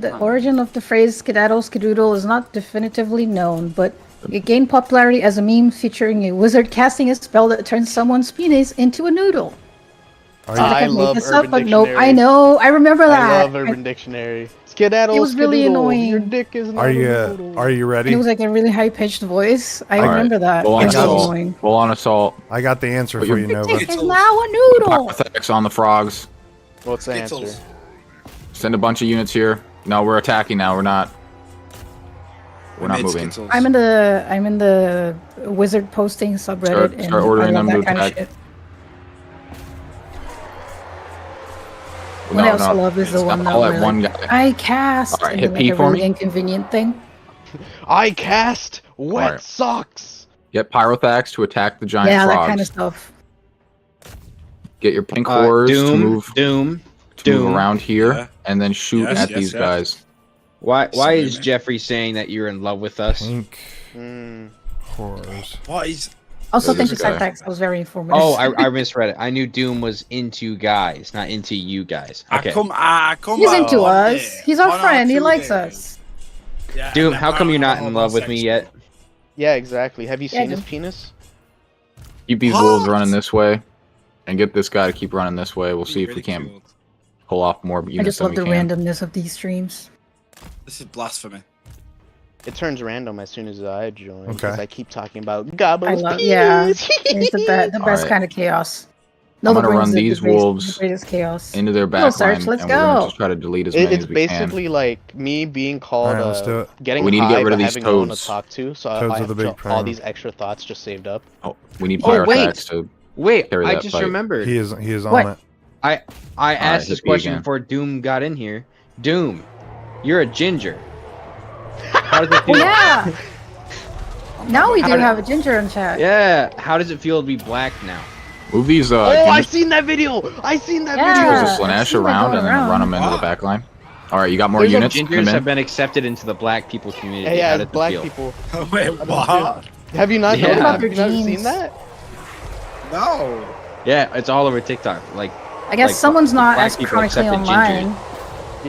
Speaker 1: The origin of the phrase skedaddle, skedoodle is not definitively known, but it gained popularity as a meme featuring a wizard casting a spell that turns someone's penis into a noodle.
Speaker 2: Are
Speaker 1: I
Speaker 6: I
Speaker 1: can make
Speaker 6: love
Speaker 1: this
Speaker 6: Urban
Speaker 1: up, but nope.
Speaker 6: Dictionary.
Speaker 1: I know. I remember that.
Speaker 6: I love Urban Dictionary. Skedaddle,
Speaker 1: It was really
Speaker 6: skedoodle, Your
Speaker 1: annoying.
Speaker 6: dick is not
Speaker 2: are
Speaker 6: a
Speaker 2: you
Speaker 6: noodle.
Speaker 2: are you
Speaker 1: And
Speaker 2: ready?
Speaker 1: it was like a really high pitched voice. I
Speaker 3: All right.
Speaker 1: remember that.
Speaker 3: Full
Speaker 1: It
Speaker 3: on
Speaker 1: was
Speaker 2: got
Speaker 1: really
Speaker 2: this.
Speaker 3: assault.
Speaker 1: annoying.
Speaker 3: Full on assault.
Speaker 2: I got the answer
Speaker 3: But
Speaker 2: for
Speaker 3: you're-
Speaker 2: you, Nova.
Speaker 1: It's now a noodle.
Speaker 3: Pyrothex on the frogs.
Speaker 6: What's the answer?
Speaker 8: Skittles.
Speaker 3: Send a bunch of units here. No, we're attacking now. We're not
Speaker 8: We
Speaker 3: moving.
Speaker 8: made Skittles.
Speaker 1: I'm in the wizard posting subreddit and
Speaker 3: Start ordering
Speaker 1: I love
Speaker 3: them
Speaker 1: that
Speaker 3: to
Speaker 1: kind of
Speaker 3: attack.
Speaker 1: shit. What
Speaker 3: No,
Speaker 1: else I
Speaker 3: no.
Speaker 1: love is the
Speaker 3: It's
Speaker 1: one that
Speaker 3: all at
Speaker 1: where,
Speaker 3: one
Speaker 1: like,
Speaker 3: guy.
Speaker 1: I cast
Speaker 3: All right,
Speaker 1: and
Speaker 3: hit
Speaker 1: then,
Speaker 3: P
Speaker 1: like, a
Speaker 3: for
Speaker 1: really
Speaker 3: me.
Speaker 1: inconvenient thing.
Speaker 6: I cast wet
Speaker 3: Alright.
Speaker 6: socks.
Speaker 3: Get Pyrothax to attack the giant
Speaker 1: Yeah,
Speaker 3: frogs.
Speaker 1: that kind of stuff.
Speaker 3: Get your pink horrors to
Speaker 4: Doom,
Speaker 3: move
Speaker 4: Doom.
Speaker 3: around here,
Speaker 8: Yeah.
Speaker 3: and then shoot
Speaker 8: Yes,
Speaker 3: at
Speaker 8: yes,
Speaker 3: these
Speaker 8: yes.
Speaker 3: guys.
Speaker 4: Why
Speaker 8: Sorry,
Speaker 4: is
Speaker 8: man.
Speaker 4: Jeffrey saying that you're in love with us?
Speaker 2: Pink
Speaker 6: Mm.
Speaker 2: horrors.
Speaker 8: What is?
Speaker 1: Also,
Speaker 3: So
Speaker 1: thank you,
Speaker 3: this guy.
Speaker 1: Cytax. That was very informative.
Speaker 4: Oh, I misread it. I knew Doom was into guys, not into you guys. Okay.
Speaker 8: I come
Speaker 1: He's
Speaker 8: back
Speaker 1: into
Speaker 8: one
Speaker 1: us.
Speaker 8: day,
Speaker 1: He's our
Speaker 8: 1 or
Speaker 1: friend. He
Speaker 8: 2
Speaker 1: likes
Speaker 8: days.
Speaker 1: us.
Speaker 8: Yeah,
Speaker 4: Doom,
Speaker 8: and
Speaker 4: how come you're not in
Speaker 8: I'm
Speaker 4: love with me yet?
Speaker 6: Yeah, exactly. Have you
Speaker 1: Yeah,
Speaker 6: seen his
Speaker 1: Doom.
Speaker 6: penis?
Speaker 3: Keep these
Speaker 8: What?
Speaker 3: wolves running this way, and get this guy to keep running this way. We'll see if we can't
Speaker 8: Ridiculed.
Speaker 3: pull off more
Speaker 1: I
Speaker 3: units
Speaker 1: just
Speaker 3: than
Speaker 1: love
Speaker 3: we
Speaker 1: the
Speaker 3: can.
Speaker 1: randomness of these streams.
Speaker 8: This is blasphemy.
Speaker 6: It turns random as soon as I join.
Speaker 2: Okay.
Speaker 6: Because I keep talking about Gobbo's
Speaker 1: I love, yeah.
Speaker 6: penis.
Speaker 1: It's the best
Speaker 3: Alright.
Speaker 1: kind of chaos.
Speaker 3: I'm
Speaker 1: Nova
Speaker 3: gonna
Speaker 1: brings
Speaker 3: run
Speaker 1: the
Speaker 3: these
Speaker 1: greatest-
Speaker 3: wolves
Speaker 1: the greatest chaos.
Speaker 3: Into their
Speaker 1: Hello,
Speaker 3: back
Speaker 1: Sarge,
Speaker 3: line,
Speaker 1: let's
Speaker 3: and we're gonna
Speaker 1: go.
Speaker 3: just try to delete as many
Speaker 6: It's
Speaker 3: as we can.
Speaker 6: basically like me being called
Speaker 2: Alright, let's do it.
Speaker 6: getting
Speaker 3: We need to
Speaker 6: high
Speaker 3: get rid of
Speaker 6: but
Speaker 3: these
Speaker 6: having no one to
Speaker 3: toads.
Speaker 6: talk to, so
Speaker 2: Toads
Speaker 6: I
Speaker 2: are
Speaker 6: have
Speaker 2: the big
Speaker 6: all
Speaker 2: problem.
Speaker 6: these extra thoughts just saved up.
Speaker 3: Oh, we need
Speaker 4: Oh, wait.
Speaker 3: Pyrothex to.
Speaker 4: Wait,
Speaker 3: Carry
Speaker 4: I
Speaker 3: that
Speaker 4: just
Speaker 3: fight.
Speaker 4: remembered.
Speaker 2: He is on
Speaker 1: What?
Speaker 2: it.
Speaker 4: I asked this
Speaker 3: hit B
Speaker 4: question
Speaker 3: again.
Speaker 4: before Doom got in here. Doom, you're a ginger. How does it feel?
Speaker 1: Yeah. Now we do
Speaker 4: How did-
Speaker 1: have a ginger in chat.
Speaker 4: Yeah. How does it feel to be black now?
Speaker 3: Move these
Speaker 6: Oh, I
Speaker 3: units
Speaker 6: seen that video! I seen that
Speaker 1: Yeah.
Speaker 6: video!
Speaker 3: with the
Speaker 1: I've
Speaker 3: Slanesh
Speaker 1: seen that
Speaker 3: around
Speaker 1: going
Speaker 3: and then
Speaker 1: around.
Speaker 3: run them into the back line. All right, you got more
Speaker 4: There's
Speaker 3: units.
Speaker 4: Gingers
Speaker 3: Come in.
Speaker 4: have been accepted into the black people community.
Speaker 6: Hey,
Speaker 4: How
Speaker 6: yeah,
Speaker 4: does it
Speaker 6: black
Speaker 4: feel?
Speaker 6: people.
Speaker 8: Wait, what?
Speaker 6: Have you not
Speaker 4: Yeah.
Speaker 6: known
Speaker 4: What
Speaker 6: that?
Speaker 1: about
Speaker 6: Have you
Speaker 1: their
Speaker 6: never
Speaker 1: jeans?
Speaker 6: seen that?
Speaker 8: No.
Speaker 4: Yeah, it's all over TikTok. Like,
Speaker 1: I guess
Speaker 4: Like,
Speaker 1: someone's not
Speaker 4: black
Speaker 1: as
Speaker 4: people
Speaker 1: chronically
Speaker 4: accepted
Speaker 1: online.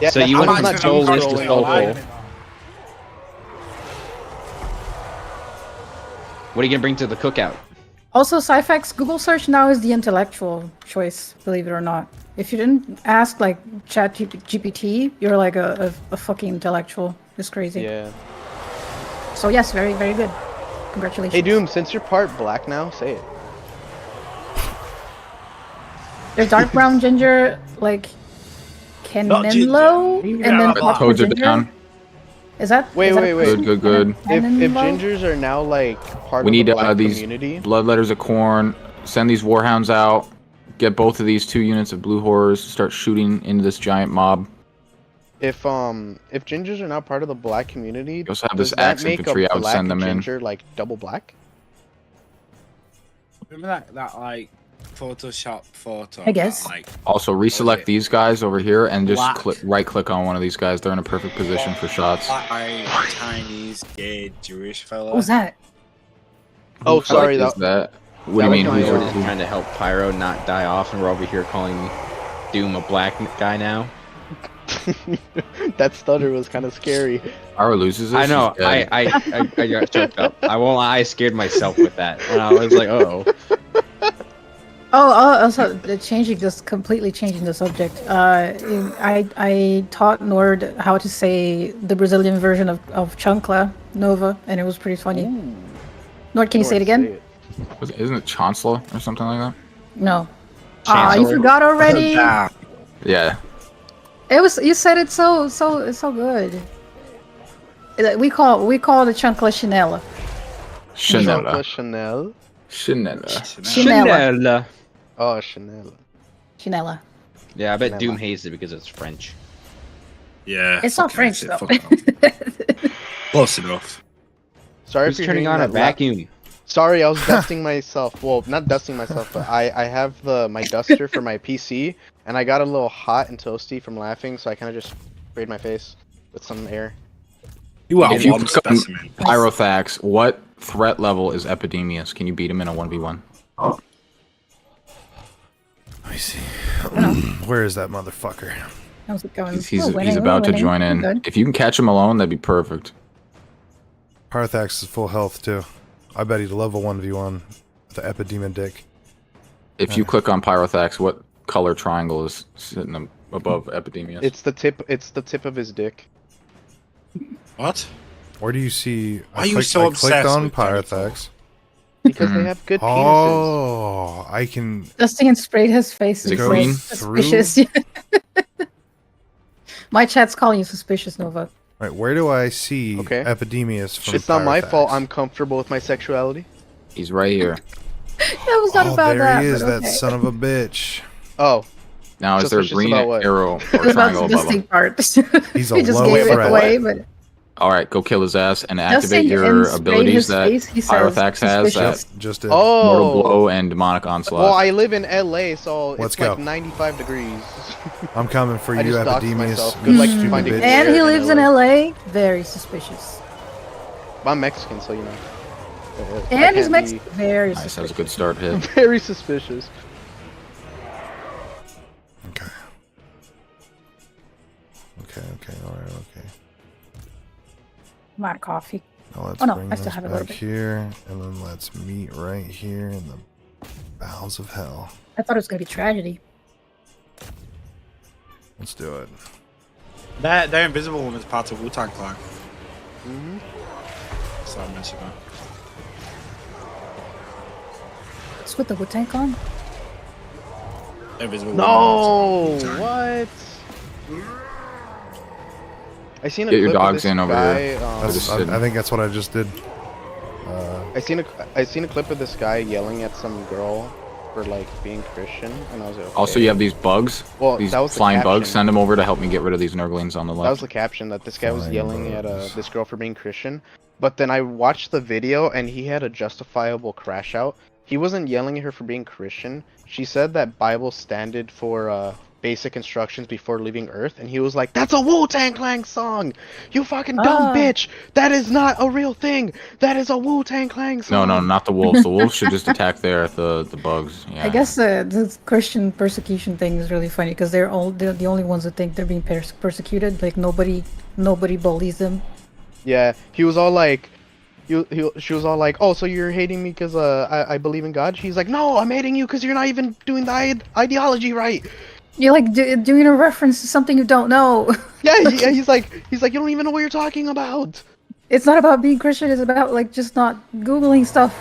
Speaker 6: Yeah,
Speaker 4: So you
Speaker 6: I'm
Speaker 4: went
Speaker 6: not
Speaker 4: from
Speaker 6: doom
Speaker 4: soulless to
Speaker 6: scrolling
Speaker 4: soulful.
Speaker 6: online.
Speaker 4: what are you gonna bring to the cookout?
Speaker 1: Also, Cyfax Google search now is the intellectual choice, believe it or not. If you didn't ask like Chat GPT, you're like a fucking intellectual. It's crazy.
Speaker 6: Yeah.
Speaker 1: So yes, very, very good. Congratulations.
Speaker 6: Hey, Doom, since you're part black now, say it.
Speaker 1: There's dark brown ginger, like
Speaker 8: Not ginger.
Speaker 1: Kenenlo, and then
Speaker 8: Yeah,
Speaker 1: proper
Speaker 3: Toads are
Speaker 1: ginger.
Speaker 3: down.
Speaker 1: Is that?
Speaker 6: Wait,
Speaker 1: is that
Speaker 6: wait,
Speaker 1: a
Speaker 6: wait.
Speaker 1: person?
Speaker 3: Good, good, good.
Speaker 6: If
Speaker 1: Kenenlo?
Speaker 6: gingers are now like part
Speaker 3: We
Speaker 6: of
Speaker 3: need
Speaker 6: the black
Speaker 3: these
Speaker 6: community,
Speaker 3: bloodletters of corn. Send these warhounds out. Get both of these 2 units of blue horrors. Start shooting into this giant mob.
Speaker 6: if gingers are now part of the black community,
Speaker 3: You also have
Speaker 6: does
Speaker 3: this
Speaker 6: that
Speaker 3: axe
Speaker 6: make
Speaker 3: infantry.
Speaker 6: a
Speaker 3: I would
Speaker 6: black
Speaker 3: send them in.
Speaker 6: ginger like double black?
Speaker 8: Remember that like Photoshop photo?
Speaker 1: I guess.
Speaker 8: That, like,
Speaker 3: Also,
Speaker 8: What is
Speaker 3: reselect
Speaker 8: it?
Speaker 3: these guys over here and just
Speaker 8: Black.
Speaker 3: right-click on one of these guys. They're in a perfect position for shots.
Speaker 8: black, Chinese, gay, Jewish fella.
Speaker 1: What was that?
Speaker 6: Oh,
Speaker 3: Who
Speaker 6: sorry,
Speaker 3: is
Speaker 6: that
Speaker 3: that? What do
Speaker 4: That
Speaker 3: you
Speaker 4: was
Speaker 3: mean?
Speaker 4: my
Speaker 3: Who's
Speaker 4: orders
Speaker 3: who?
Speaker 4: trying to help Pyro not die off, and we're over here calling Doom a black guy now.
Speaker 6: that stutter was kind of scary.
Speaker 3: Pyro loses this?
Speaker 4: I know.
Speaker 3: He's dead.
Speaker 4: I got choked up. I won't lie. I scared myself with that, and I was like, oh.
Speaker 1: Also, completely changing the subject. I taught Nord how to say the Brazilian version of chancla, Nova, and it was pretty funny. Nord, can you say it again?
Speaker 3: Isn't it Chancellor or something like that?
Speaker 1: No. Ah, you
Speaker 4: Chancellor.
Speaker 1: forgot already?
Speaker 8: Yeah.
Speaker 3: Yeah.
Speaker 1: It was. You said it so good. We call the chancla Chanel.
Speaker 3: Chanel.
Speaker 6: Chanel.
Speaker 3: Chanel.
Speaker 1: Chanel.
Speaker 6: Oh, Chanel.
Speaker 1: Chanela.
Speaker 4: Yeah, I bet
Speaker 6: Never.
Speaker 4: Doom hates it because it's French.
Speaker 8: Yeah.
Speaker 1: It's not
Speaker 8: fucking
Speaker 1: French
Speaker 8: shit,
Speaker 1: though.
Speaker 8: fuck off. Close enough.
Speaker 6: Sorry
Speaker 4: Who's
Speaker 6: if you're
Speaker 4: turning
Speaker 6: hearing
Speaker 4: on a
Speaker 6: that la-
Speaker 4: vacuum?
Speaker 6: Sorry, I was dusting myself. Well, not dusting myself, but I have my duster for my PC, and I got a little hot and toasty from laughing, so I kind of just sprayed my face with some air.
Speaker 8: You are
Speaker 3: If you
Speaker 8: one
Speaker 3: click on
Speaker 8: specimen.
Speaker 3: Pyrothax, what threat level is Epidemius? Can you beat him in a 1v1?
Speaker 2: Let me see. Where is that motherfucker?
Speaker 1: How's it going?
Speaker 3: He's
Speaker 1: We're winning,
Speaker 3: he's
Speaker 1: we're
Speaker 3: about to
Speaker 1: winning.
Speaker 3: join
Speaker 1: We're
Speaker 3: in.
Speaker 1: good.
Speaker 3: If you can catch him alone, that'd be perfect.
Speaker 2: Parthax is full health too. I bet he'd level 1v1 with the Epidemon dick.
Speaker 3: If you click on Pyrothax, what color triangle is sitting above Epidemius.
Speaker 6: It's the tip. It's the tip of his dick.
Speaker 8: What?
Speaker 2: Where do you see?
Speaker 8: Why are you so
Speaker 2: I clicked
Speaker 8: obsessed
Speaker 2: on
Speaker 8: with
Speaker 2: Pyrothex.
Speaker 6: Because they have good penises.
Speaker 2: Oh, I can.
Speaker 1: Justin sprayed his face.
Speaker 3: Is it
Speaker 1: and
Speaker 3: green?
Speaker 1: said suspicious. My chat's calling you suspicious, Nova.
Speaker 2: Right, where do I see
Speaker 6: Okay.
Speaker 2: Epidemius from?
Speaker 6: It's not my
Speaker 2: Pyrothex?
Speaker 6: fault. I'm comfortable with my sexuality.
Speaker 3: He's right here.
Speaker 1: That was not
Speaker 2: Oh,
Speaker 1: about
Speaker 2: there
Speaker 1: that.
Speaker 2: he is,
Speaker 1: but
Speaker 2: that
Speaker 1: okay.
Speaker 2: son of a bitch.
Speaker 6: Oh,
Speaker 3: Now, is there a
Speaker 6: Suspicious
Speaker 3: green
Speaker 6: about what?
Speaker 3: arrow
Speaker 1: It
Speaker 3: or
Speaker 1: was about
Speaker 3: triangle
Speaker 1: the
Speaker 3: above him?
Speaker 1: distinct part.
Speaker 2: He's a
Speaker 1: he just
Speaker 2: low
Speaker 1: gave it
Speaker 2: threat.
Speaker 1: away, but
Speaker 3: All right, go kill his ass and
Speaker 1: Justin
Speaker 3: activate your
Speaker 1: and sprayed
Speaker 3: abilities
Speaker 1: his
Speaker 3: that
Speaker 1: face, he says
Speaker 3: Pyrothex has.
Speaker 1: suspicious.
Speaker 3: That
Speaker 2: Just did.
Speaker 3: Mortal
Speaker 6: oh.
Speaker 3: Blow and Demonic Onslaught.
Speaker 6: Well, I live in LA, so
Speaker 2: Let's
Speaker 6: it's
Speaker 2: go.
Speaker 6: like 95 degrees.
Speaker 2: I'm coming for
Speaker 6: I
Speaker 2: you,
Speaker 6: just doxed
Speaker 2: Epidemius.
Speaker 6: myself. Good luck
Speaker 2: stupid
Speaker 6: finding
Speaker 2: bitch.
Speaker 6: me.
Speaker 1: And he
Speaker 6: Here in
Speaker 1: lives in
Speaker 6: LA.
Speaker 1: LA. Very suspicious.
Speaker 6: I'm Mexican, so you know. I
Speaker 1: And he's
Speaker 6: can't
Speaker 1: Mexican.
Speaker 6: be
Speaker 1: Very
Speaker 3: Nice, that was a
Speaker 1: suspicious.
Speaker 3: good start hit.
Speaker 6: Very suspicious.
Speaker 2: Okay. Okay, alright, okay.
Speaker 1: I'm out of coffee.
Speaker 2: Now let's
Speaker 1: Oh, no,
Speaker 2: bring
Speaker 1: I
Speaker 2: this
Speaker 1: still have a little
Speaker 2: back
Speaker 1: bit.
Speaker 2: here, and then let's meet right here in the bowels of hell.
Speaker 1: I thought it was gonna be tragedy.
Speaker 2: Let's do it.
Speaker 8: That invisible woman is part of Wu-Tang Clan.
Speaker 6: Mm-hmm.
Speaker 8: So I mentioned that.
Speaker 1: It's with the Wu-Tang Clan?
Speaker 8: Invisible
Speaker 6: No,
Speaker 8: woman is Wu-Tang.
Speaker 6: what? I seen a
Speaker 3: Get your
Speaker 6: clip of
Speaker 3: dogs
Speaker 6: this
Speaker 3: in over
Speaker 6: guy,
Speaker 3: here.
Speaker 2: That's,
Speaker 3: Just
Speaker 2: I think that's what I just did.
Speaker 6: I seen a clip of this guy yelling at some girl for like being Christian, and I was like, okay.
Speaker 3: Also, you have these bugs.
Speaker 6: Well,
Speaker 3: These
Speaker 6: that was the
Speaker 3: flying bugs.
Speaker 6: caption.
Speaker 3: Send them over to help me get rid of these Nurglings on the
Speaker 6: That was
Speaker 3: left.
Speaker 6: the caption, that this guy was
Speaker 2: Flying
Speaker 6: yelling at
Speaker 2: bugs.
Speaker 6: this girl for being Christian. But then I watched the video and he had a justifiable crash out. He wasn't yelling at her for being Christian. She said that Bible standard for basic instructions before leaving Earth, and he was like, "That's a Wu-Tang Clan song! You fucking dumb
Speaker 1: Ah.
Speaker 6: bitch! That is not a real thing! That is a Wu-Tang Clan song!"
Speaker 3: No, not the wolves. The wolves should just attack the bugs. Yeah.
Speaker 1: I guess the Christian persecution thing is really funny because they're the only ones that think they're being persecuted. Like nobody believes them.
Speaker 6: Yeah, he was all like, she was all like, "Oh, so you're hating me because I believe in God?" He's like, "No, I'm hating you because you're not even doing the ideology right."
Speaker 1: You're like doing a reference to something you don't know.
Speaker 6: Yeah, he's like, you don't even know what you're talking about.
Speaker 1: It's not about being Christian. It's about like just not Googling stuff.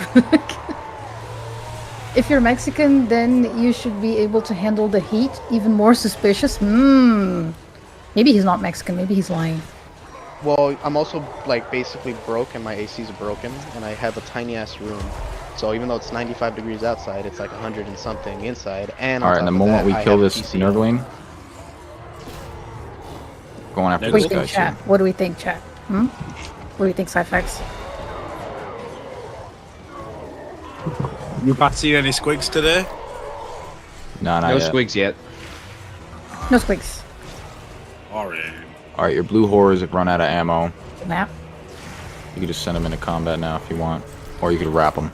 Speaker 1: If you're Mexican, then you should be able to handle the heat. Even more suspicious. Maybe he's not Mexican. Maybe he's lying.
Speaker 6: Well, I'm also like basically broke, and my AC's broken, and I have a tiny ass room. So even though it's 95 degrees outside, it's like 100 and something inside. And
Speaker 3: All
Speaker 6: on
Speaker 3: right, and the
Speaker 6: top of
Speaker 3: moment
Speaker 6: that,
Speaker 3: we
Speaker 6: I
Speaker 3: kill
Speaker 6: have
Speaker 3: this
Speaker 6: PC.
Speaker 3: Nurgling, going after
Speaker 1: What do
Speaker 3: this
Speaker 1: you
Speaker 3: guy
Speaker 1: think, chat?
Speaker 3: too.
Speaker 1: What do we think, chat? What do you think, Cyfax?
Speaker 8: You not seen any squigs today?
Speaker 3: No, not
Speaker 4: No
Speaker 3: yet.
Speaker 4: squigs yet.
Speaker 1: No squigs.
Speaker 8: Alright.
Speaker 3: All right, your blue horrors have run out of ammo.
Speaker 1: Map.
Speaker 3: You can just send them into combat now if you want, or you could wrap them.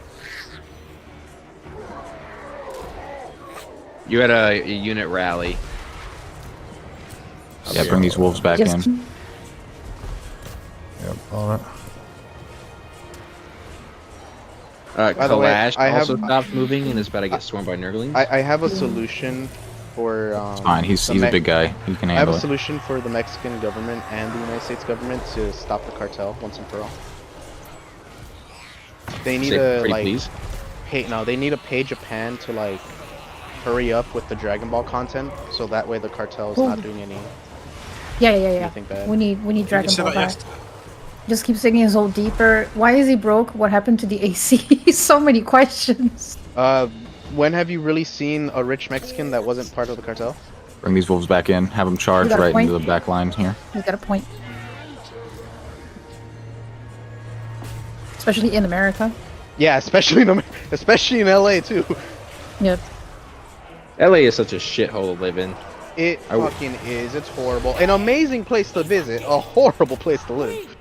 Speaker 4: You had a unit rally.
Speaker 3: Yeah, bring these wolves back
Speaker 1: Just
Speaker 3: in.
Speaker 2: Yep, on it.
Speaker 6: By the way,
Speaker 4: Kalash
Speaker 6: I have-
Speaker 4: also stopped moving and is about to get swarmed by Nurglings.
Speaker 6: I have a solution for.
Speaker 3: Fine, he's
Speaker 6: the
Speaker 3: a
Speaker 6: Me-
Speaker 3: big guy. He can
Speaker 6: I have
Speaker 3: handle
Speaker 6: a
Speaker 3: it.
Speaker 6: solution for the Mexican government and the United States government to stop the cartel once and for all. They need
Speaker 4: Say
Speaker 6: to
Speaker 4: pretty
Speaker 6: like
Speaker 4: please.
Speaker 6: they need to pay Japan to like hurry up with the Dragon Ball content, so that way the cartel's
Speaker 1: Oh.
Speaker 6: not doing any.
Speaker 1: Yeah.
Speaker 6: anything bad.
Speaker 1: We need
Speaker 8: You
Speaker 1: Dragon
Speaker 8: said
Speaker 1: Ball
Speaker 8: that
Speaker 1: back.
Speaker 8: yesterday.
Speaker 1: Just keep digging his hole deeper. Why is he broke? What happened to the AC? So many questions.
Speaker 6: When have you really seen a rich Mexican that wasn't part of the cartel?
Speaker 3: Bring these wolves back in. Have them charge
Speaker 1: You got a
Speaker 3: right
Speaker 1: point?
Speaker 3: into the back line here.
Speaker 1: He's got a point. Especially in America.
Speaker 6: Yeah, especially in LA too.
Speaker 1: Yep.
Speaker 4: LA is such a shithole to live in.
Speaker 6: It fucking is. It's horrible. An amazing place to visit, a horrible place to live.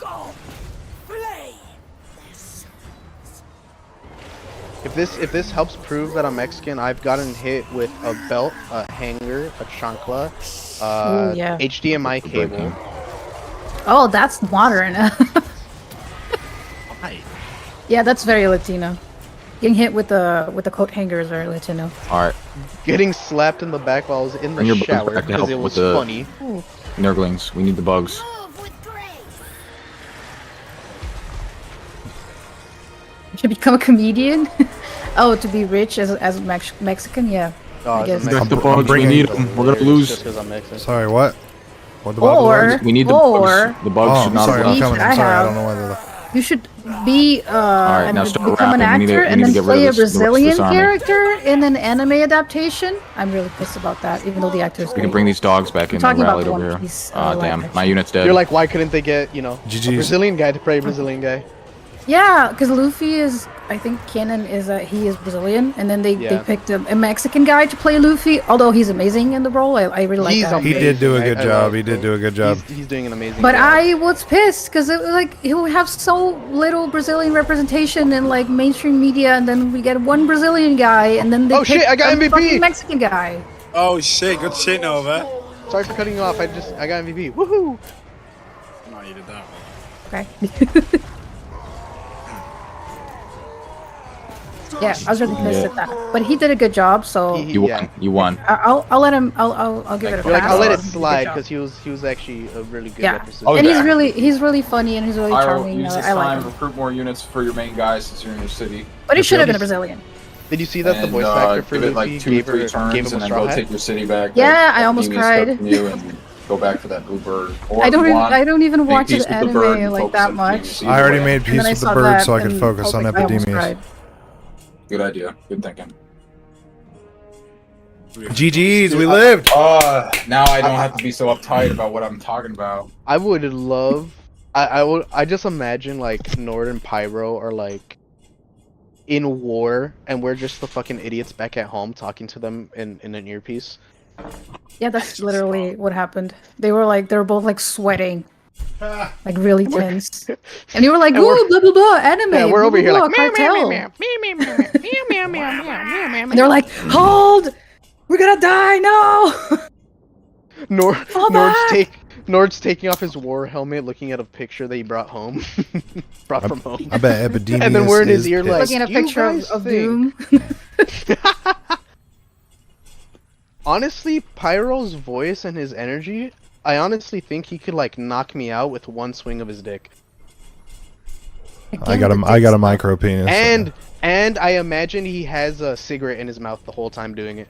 Speaker 6: If this helps prove that I'm Mexican, I've gotten hit with a belt, a hanger, a chancla,
Speaker 1: Ooh, yeah.
Speaker 6: HDMI cable.
Speaker 1: Oh, that's modern.
Speaker 8: Hi.
Speaker 1: Yeah, that's very Latino. Getting hit with the coat hangers are let you know.
Speaker 3: All right,
Speaker 6: Getting slapped in the back while I was in
Speaker 3: Bring
Speaker 6: the
Speaker 3: your bugs
Speaker 6: shower
Speaker 3: back to
Speaker 6: because
Speaker 3: help
Speaker 6: it
Speaker 3: with
Speaker 6: was
Speaker 3: the-
Speaker 6: funny.
Speaker 3: Nurglings, we need the bugs.
Speaker 1: You should become a comedian. Oh, to be rich as Mexican, yeah.
Speaker 6: Oh,
Speaker 1: I
Speaker 6: as a
Speaker 1: guess.
Speaker 6: Mexican,
Speaker 2: the bugs, we
Speaker 6: it's
Speaker 2: need
Speaker 3: 'em. We're gonna
Speaker 6: hilarious
Speaker 3: lose.
Speaker 6: Just because I'm Mexican.
Speaker 2: Sorry, what? What about the
Speaker 1: Or
Speaker 2: bugs?
Speaker 3: We need the
Speaker 1: or
Speaker 3: bugs. The bugs
Speaker 2: Oh,
Speaker 3: should
Speaker 2: I'm
Speaker 3: not
Speaker 2: sorry,
Speaker 3: have
Speaker 2: I'm
Speaker 1: Each
Speaker 3: left.
Speaker 2: coming.
Speaker 1: I
Speaker 2: I'm sorry, I
Speaker 1: have-
Speaker 2: don't know whether the...
Speaker 1: you should be
Speaker 3: right,
Speaker 1: and
Speaker 3: now start
Speaker 1: become an
Speaker 3: rapping. We need
Speaker 1: actor
Speaker 3: to- we
Speaker 1: and
Speaker 3: need to
Speaker 1: then
Speaker 3: get rid
Speaker 1: play a
Speaker 3: of this- the rest of
Speaker 1: Brazilian
Speaker 3: this army.
Speaker 1: character in an anime adaptation. I'm really pissed about that, even though the actor is
Speaker 3: We can
Speaker 1: great.
Speaker 3: bring these dogs back in. They're
Speaker 1: talking about
Speaker 3: rallied
Speaker 1: the
Speaker 3: over
Speaker 1: One
Speaker 3: here.
Speaker 1: Piece,
Speaker 3: Ah,
Speaker 1: live
Speaker 3: damn,
Speaker 1: action.
Speaker 3: my unit's dead.
Speaker 6: You're like, why couldn't they get, you know, a
Speaker 2: GG's.
Speaker 6: Brazilian guy to play a Brazilian guy?
Speaker 1: Yeah, because Luffy is, I think canon is that he is Brazilian, and then they
Speaker 6: Yeah.
Speaker 1: picked a Mexican guy to play Luffy. Although he's amazing in the role, I really like
Speaker 6: He's
Speaker 1: that.
Speaker 2: He did do a good
Speaker 6: I
Speaker 2: job.
Speaker 6: love
Speaker 2: He did
Speaker 6: Poe.
Speaker 2: do a good job.
Speaker 6: He's doing an amazing
Speaker 1: But
Speaker 6: job.
Speaker 1: I was pissed because it was like he would have so little Brazilian representation in like mainstream media, and then we get one Brazilian guy, and then they
Speaker 6: Oh, shit,
Speaker 1: pick
Speaker 6: I got
Speaker 1: a
Speaker 6: MVP!
Speaker 1: fucking Mexican guy.
Speaker 8: Oh shit, good shit, Nova.
Speaker 6: Sorry for cutting you off. I got MVP. Woohoo!
Speaker 8: No, you did that one.
Speaker 1: Okay. Yeah, I was really pissed at that, but he did a good job. So
Speaker 3: You
Speaker 6: Yeah.
Speaker 3: won. You won.
Speaker 1: I'll let him. I'll give it a
Speaker 6: You're like,
Speaker 1: pass.
Speaker 6: I'll let it
Speaker 1: He did a good
Speaker 6: slide
Speaker 1: job.
Speaker 6: because he was actually a really good
Speaker 1: Yeah,
Speaker 6: representative.
Speaker 3: Oh,
Speaker 1: and
Speaker 3: yeah.
Speaker 1: he's really funny and he's really charming.
Speaker 3: use this
Speaker 1: I like
Speaker 3: time,
Speaker 1: him.
Speaker 3: recruit more units for your main guys since you're in your city.
Speaker 1: But he should have been a
Speaker 6: Brazil-
Speaker 1: Brazilian.
Speaker 6: Did you see that the
Speaker 3: And,
Speaker 6: voice actor for
Speaker 3: give it
Speaker 6: Luffy
Speaker 3: like 2
Speaker 6: gave,
Speaker 3: to 3
Speaker 6: her,
Speaker 3: turns
Speaker 6: gave him
Speaker 3: and
Speaker 6: a
Speaker 3: then
Speaker 6: straw
Speaker 3: go
Speaker 6: hat?
Speaker 3: take your city back.
Speaker 1: Yeah,
Speaker 3: like,
Speaker 1: I almost
Speaker 3: Academia stuff
Speaker 1: cried.
Speaker 3: from you and go back for that bluebird. Or
Speaker 1: I
Speaker 3: if
Speaker 1: don't.
Speaker 3: you want,
Speaker 1: I don't even
Speaker 3: make
Speaker 1: watch
Speaker 3: peace
Speaker 1: the
Speaker 3: with the bird
Speaker 1: anime
Speaker 3: and
Speaker 1: like
Speaker 3: focus
Speaker 1: that
Speaker 3: on
Speaker 1: much.
Speaker 3: Academia. So
Speaker 2: I already
Speaker 3: either way,
Speaker 2: made
Speaker 1: And
Speaker 2: peace
Speaker 1: then I
Speaker 2: with the
Speaker 1: saw
Speaker 2: bird
Speaker 1: that,
Speaker 2: so I could
Speaker 1: and
Speaker 2: focus
Speaker 1: was
Speaker 2: on
Speaker 1: like, I almost
Speaker 2: epidemias.
Speaker 1: cried.
Speaker 3: Good idea. Good thinking.
Speaker 2: GG's, we lived.
Speaker 3: Now I don't have to be so uptight about what I'm talking about.
Speaker 6: I would love. I just imagine like Nord and Pyro are like in war, and we're just the fucking idiots back at home talking to them in an earpiece.
Speaker 1: Yeah, that's literally what happened. They were both like sweating, like really tense, and you were like,
Speaker 6: And we're-
Speaker 1: "Ooh, blah blah blah, anime."
Speaker 6: Yeah, we're over
Speaker 1: blah,
Speaker 6: here
Speaker 1: blah,
Speaker 6: like,
Speaker 1: blah, cartel." And they're like, "Hold, we're gonna die! No!" Fall back!
Speaker 6: Nord's taking off his war helmet, looking at a picture that he brought home, brought from home.
Speaker 2: I bet epidemias
Speaker 6: And then we're in his
Speaker 2: is
Speaker 6: ear
Speaker 2: pissed.
Speaker 6: like-
Speaker 1: Looking at a
Speaker 6: "You
Speaker 1: picture
Speaker 6: guys
Speaker 1: of
Speaker 6: think-"
Speaker 1: Doom.
Speaker 6: Honestly, Pyro's voice and his energy, I honestly think he could like knock me out with one swing of his dick.
Speaker 2: I got a micro penis.
Speaker 6: And I imagine he has a cigarette in his mouth the whole time doing it.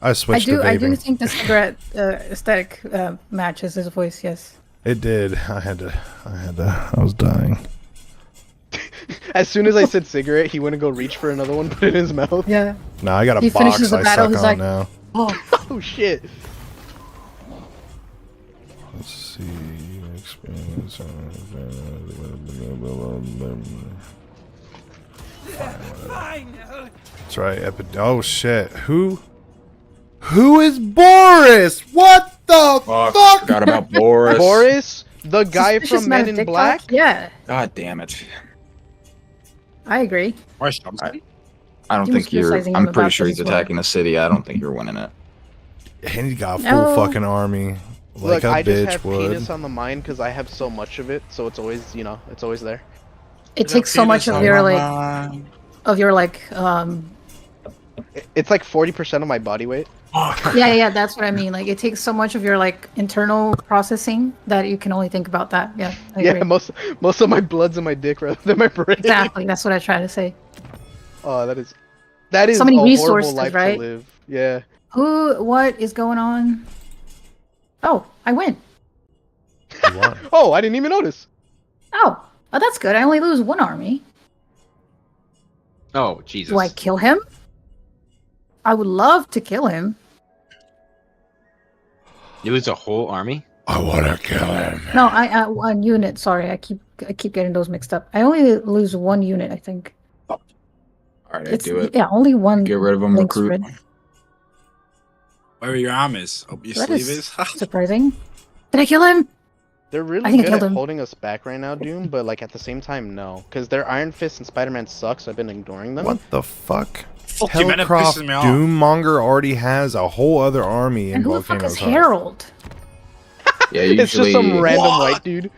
Speaker 2: I switched to
Speaker 1: I do
Speaker 2: vaping.
Speaker 1: think the cigarette aesthetic matches his voice. Yes.
Speaker 2: It did. I was dying.
Speaker 6: As soon as I said cigarette, he went to go reach for another one, put it in his mouth.
Speaker 1: Yeah.
Speaker 2: No, I got a
Speaker 1: He
Speaker 2: box
Speaker 1: finishes the
Speaker 2: I
Speaker 1: battle,
Speaker 2: suck
Speaker 1: he's
Speaker 2: on
Speaker 1: like-
Speaker 2: now.
Speaker 1: Oh.
Speaker 6: Oh shit.
Speaker 2: Let's see. Experience. That's right. Oh shit. Who is Boris? What the fuck?
Speaker 3: Forgot about Boris.
Speaker 6: Boris, the guy
Speaker 1: Suspicious
Speaker 6: from Men
Speaker 1: amount of
Speaker 6: in
Speaker 1: TikTok?
Speaker 6: Black?
Speaker 1: Yeah,
Speaker 3: God damn it.
Speaker 1: I agree.
Speaker 8: Why Shamsi?
Speaker 3: I don't
Speaker 1: He was
Speaker 3: think you're.
Speaker 1: criticizing him
Speaker 3: I'm pretty
Speaker 1: about
Speaker 3: sure
Speaker 1: this
Speaker 3: he's
Speaker 1: as well.
Speaker 3: attacking the city. I don't think you're winning it.
Speaker 2: And he got a full
Speaker 1: No.
Speaker 2: fucking army. Like
Speaker 6: Look, I
Speaker 2: a
Speaker 6: just
Speaker 2: bitch
Speaker 6: have
Speaker 2: would.
Speaker 6: penis on the mind because I have so much of it, so it's always, you know, it's always there.
Speaker 1: It takes so much of your like
Speaker 6: It's like 40% of my body weight.
Speaker 1: yeah, that's what I mean. Like it takes so much of your like internal processing that you can only think about that. Yeah, I
Speaker 6: Yeah,
Speaker 1: agree.
Speaker 6: most of my blood's in my dick rather than my brain.
Speaker 1: Exactly. That's what I try to say.
Speaker 6: Oh, that is
Speaker 1: So many
Speaker 6: a
Speaker 1: resources,
Speaker 6: horrible life
Speaker 1: right?
Speaker 6: to live. Yeah.
Speaker 1: What is going on? Oh, I win.
Speaker 2: You won.
Speaker 6: Oh, I didn't even notice.
Speaker 1: Oh, that's good. I only lose one army.
Speaker 4: Oh, Jesus.
Speaker 1: Do I kill him? I would love to kill him.
Speaker 4: You lose a whole army?
Speaker 2: I want to kill him.
Speaker 1: No, I one unit. Sorry, I keep getting those mixed up. I only lose one unit. I think.
Speaker 3: All right, I do it.
Speaker 1: Yeah, only one.
Speaker 3: Get rid of him.
Speaker 1: link's
Speaker 3: Recruit.
Speaker 1: red.
Speaker 8: Where are your armies? Up your
Speaker 1: That
Speaker 8: sleeve
Speaker 1: is
Speaker 8: is?
Speaker 1: surprising. Did I kill him?
Speaker 6: They're
Speaker 1: I
Speaker 6: really
Speaker 1: think I
Speaker 6: good
Speaker 1: killed
Speaker 6: at
Speaker 1: him.
Speaker 6: holding us back right now, Doom, but like at the same time, no. Because their Iron Fist and Spider-Man suck, so I've been ignoring them.
Speaker 2: What the fuck?
Speaker 8: Fuck you, man, that
Speaker 2: Hellcroft
Speaker 8: pisses me off.
Speaker 2: Doommonger already has a whole other army in
Speaker 1: And who the fuck
Speaker 2: Volcano's
Speaker 1: is
Speaker 2: Heart.
Speaker 1: Harold?
Speaker 3: Yeah, usually.
Speaker 6: It's just some random
Speaker 8: What?
Speaker 6: white dude.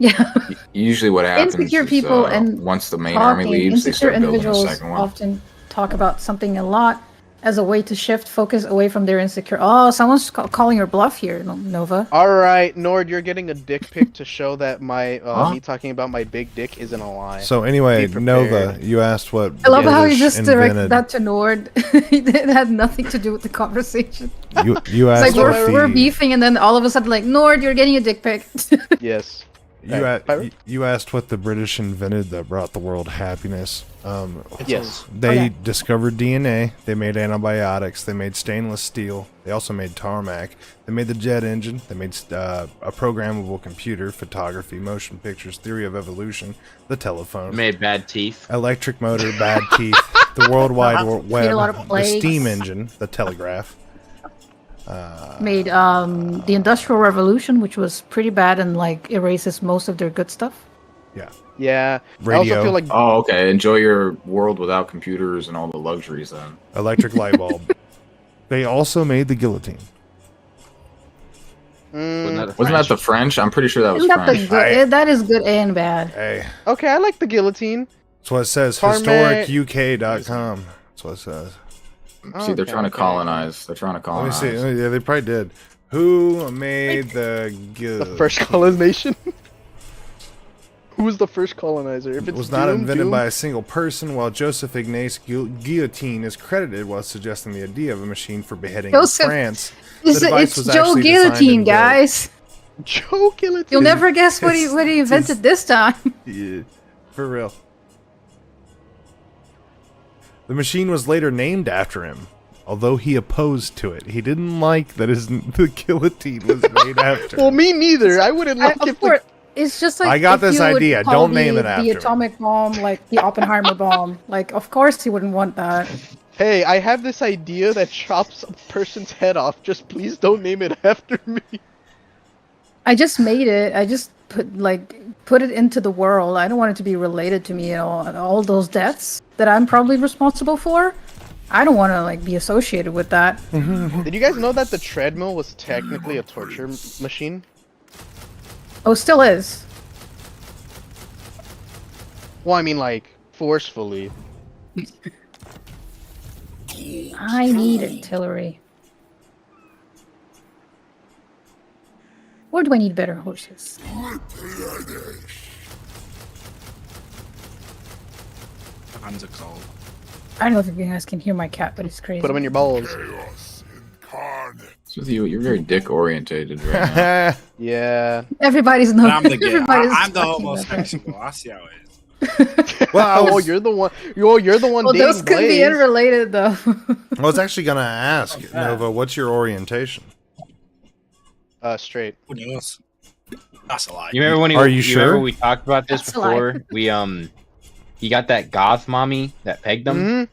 Speaker 1: Yeah.
Speaker 3: Usually, what happens
Speaker 1: Insecure
Speaker 3: is
Speaker 1: people and
Speaker 3: once the main army leaves, they
Speaker 1: insecure
Speaker 3: start building a
Speaker 1: individuals
Speaker 3: second one.
Speaker 1: often talk about something a lot as a way to shift focus away from their insecure. Oh, someone's calling your bluff here, Nova.
Speaker 6: All right, Nord, you're getting a dick pic to show that my
Speaker 3: Huh?
Speaker 6: me talking about my big dick isn't a lie.
Speaker 2: So anyway,
Speaker 6: Be prepared.
Speaker 2: Nova, you asked what
Speaker 1: I love how you
Speaker 2: British
Speaker 1: just directed
Speaker 2: invented.
Speaker 1: that to Nord. It had nothing to do with the conversation.
Speaker 2: You
Speaker 1: It's
Speaker 2: asked
Speaker 1: like
Speaker 2: what
Speaker 1: we're
Speaker 2: the
Speaker 1: beefing, and then all of a sudden, like, Nord, you're getting a dick pic.
Speaker 6: Yes.
Speaker 2: you, you asked what the British invented that brought the world happiness.
Speaker 6: Yes.
Speaker 2: They
Speaker 1: Okay.
Speaker 2: discovered DNA. They made antibiotics. They made stainless steel. They also made tarmac. They made the jet engine. They made a programmable computer, photography, motion pictures, theory of evolution, the telephone,
Speaker 4: Made bad teeth.
Speaker 2: electric motor, bad teeth, the World Wide
Speaker 1: Made a lot
Speaker 2: Web,
Speaker 1: of
Speaker 2: the
Speaker 1: plagues.
Speaker 2: steam engine, the telegraph.
Speaker 1: Made the Industrial Revolution, which was pretty bad and like erases most of their good stuff.
Speaker 2: Yeah.
Speaker 6: Yeah. I
Speaker 2: Radio.
Speaker 6: also feel like
Speaker 3: Oh, okay. Enjoy your world without computers and all the luxuries then.
Speaker 2: Electric light bulb. They also made the guillotine.
Speaker 4: Wasn't
Speaker 3: Wasn't that the French? I'm pretty sure that was
Speaker 1: Isn't that the
Speaker 3: French.
Speaker 1: good? That is good and bad.
Speaker 2: Hey,
Speaker 6: okay, I like the guillotine.
Speaker 2: that's what it says.
Speaker 6: Tarmac.
Speaker 2: HistoricUK.com. That's what it says.
Speaker 3: See, they're
Speaker 6: Okay,
Speaker 3: trying to
Speaker 6: okay.
Speaker 3: colonize. They're trying to
Speaker 2: Let me
Speaker 3: colonize.
Speaker 2: see. Yeah, they probably did. Who made the
Speaker 6: The first colonization. Who was the first colonizer? If
Speaker 2: It
Speaker 6: it's
Speaker 2: was not
Speaker 6: Doom,
Speaker 2: invented
Speaker 6: Doom,
Speaker 2: by a single person, while Joseph Ignace Guillotine is credited while suggesting the idea of a machine for beheading
Speaker 1: Joseph-
Speaker 2: in France.
Speaker 1: It's,
Speaker 2: device
Speaker 1: it's
Speaker 2: was
Speaker 1: Joe
Speaker 2: actually designed
Speaker 1: Guillotine,
Speaker 2: and built.
Speaker 1: guys.
Speaker 6: Joe Guillotine.
Speaker 1: You'll never guess what he invented this time.
Speaker 2: Yeah, for real. The machine was later named after him, although he opposed to it. He didn't like that the guillotine was made after
Speaker 6: Well,
Speaker 2: him.
Speaker 6: me neither. I wouldn't like
Speaker 1: Of
Speaker 6: if
Speaker 1: course, it's just like
Speaker 2: I got
Speaker 1: if
Speaker 2: this
Speaker 1: you would
Speaker 2: idea.
Speaker 1: call
Speaker 2: Don't name it after me.
Speaker 1: the atomic bomb, like the Oppenheimer bomb. Like, of course he wouldn't want that.
Speaker 6: hey, I have this idea that chops a person's head off. Just please don't name it after me.
Speaker 1: I just made it. I just put it into the world. I don't want it to be related to me at all those deaths that I'm probably responsible for. I don't want to like be associated with that.
Speaker 6: Did you guys know that the treadmill was technically a torture machine?
Speaker 1: Oh, still is.
Speaker 6: Well, I mean, like, forcefully.
Speaker 1: I need artillery. Or do I need better horses?
Speaker 8: Hands are cold.
Speaker 1: I don't know if you guys can hear my cat, but it's crazy.
Speaker 6: Put them in your balls.
Speaker 7: Chaos incarnate.
Speaker 3: It's with you. You're very dick orientated right now.
Speaker 6: Yeah.
Speaker 1: Everybody's
Speaker 8: And
Speaker 1: not.
Speaker 8: I'm the gay.
Speaker 1: Everybody's
Speaker 8: I'm the
Speaker 1: talking about that.
Speaker 8: homosexual. I see how it is.
Speaker 2: Well,
Speaker 6: Oh, you're the one. You're the one
Speaker 1: Well,
Speaker 6: dating
Speaker 1: those could be
Speaker 6: Blaze.
Speaker 1: unrelated though.
Speaker 2: I was actually gonna ask Nova, what's your orientation?
Speaker 6: Straight.
Speaker 8: Who knows? That's a lie.
Speaker 4: You remember when
Speaker 2: Are you sure?
Speaker 4: remember we talked about this
Speaker 1: That's a lie.
Speaker 4: before? We he got that goth mommy that pegged him.
Speaker 6: Hmm.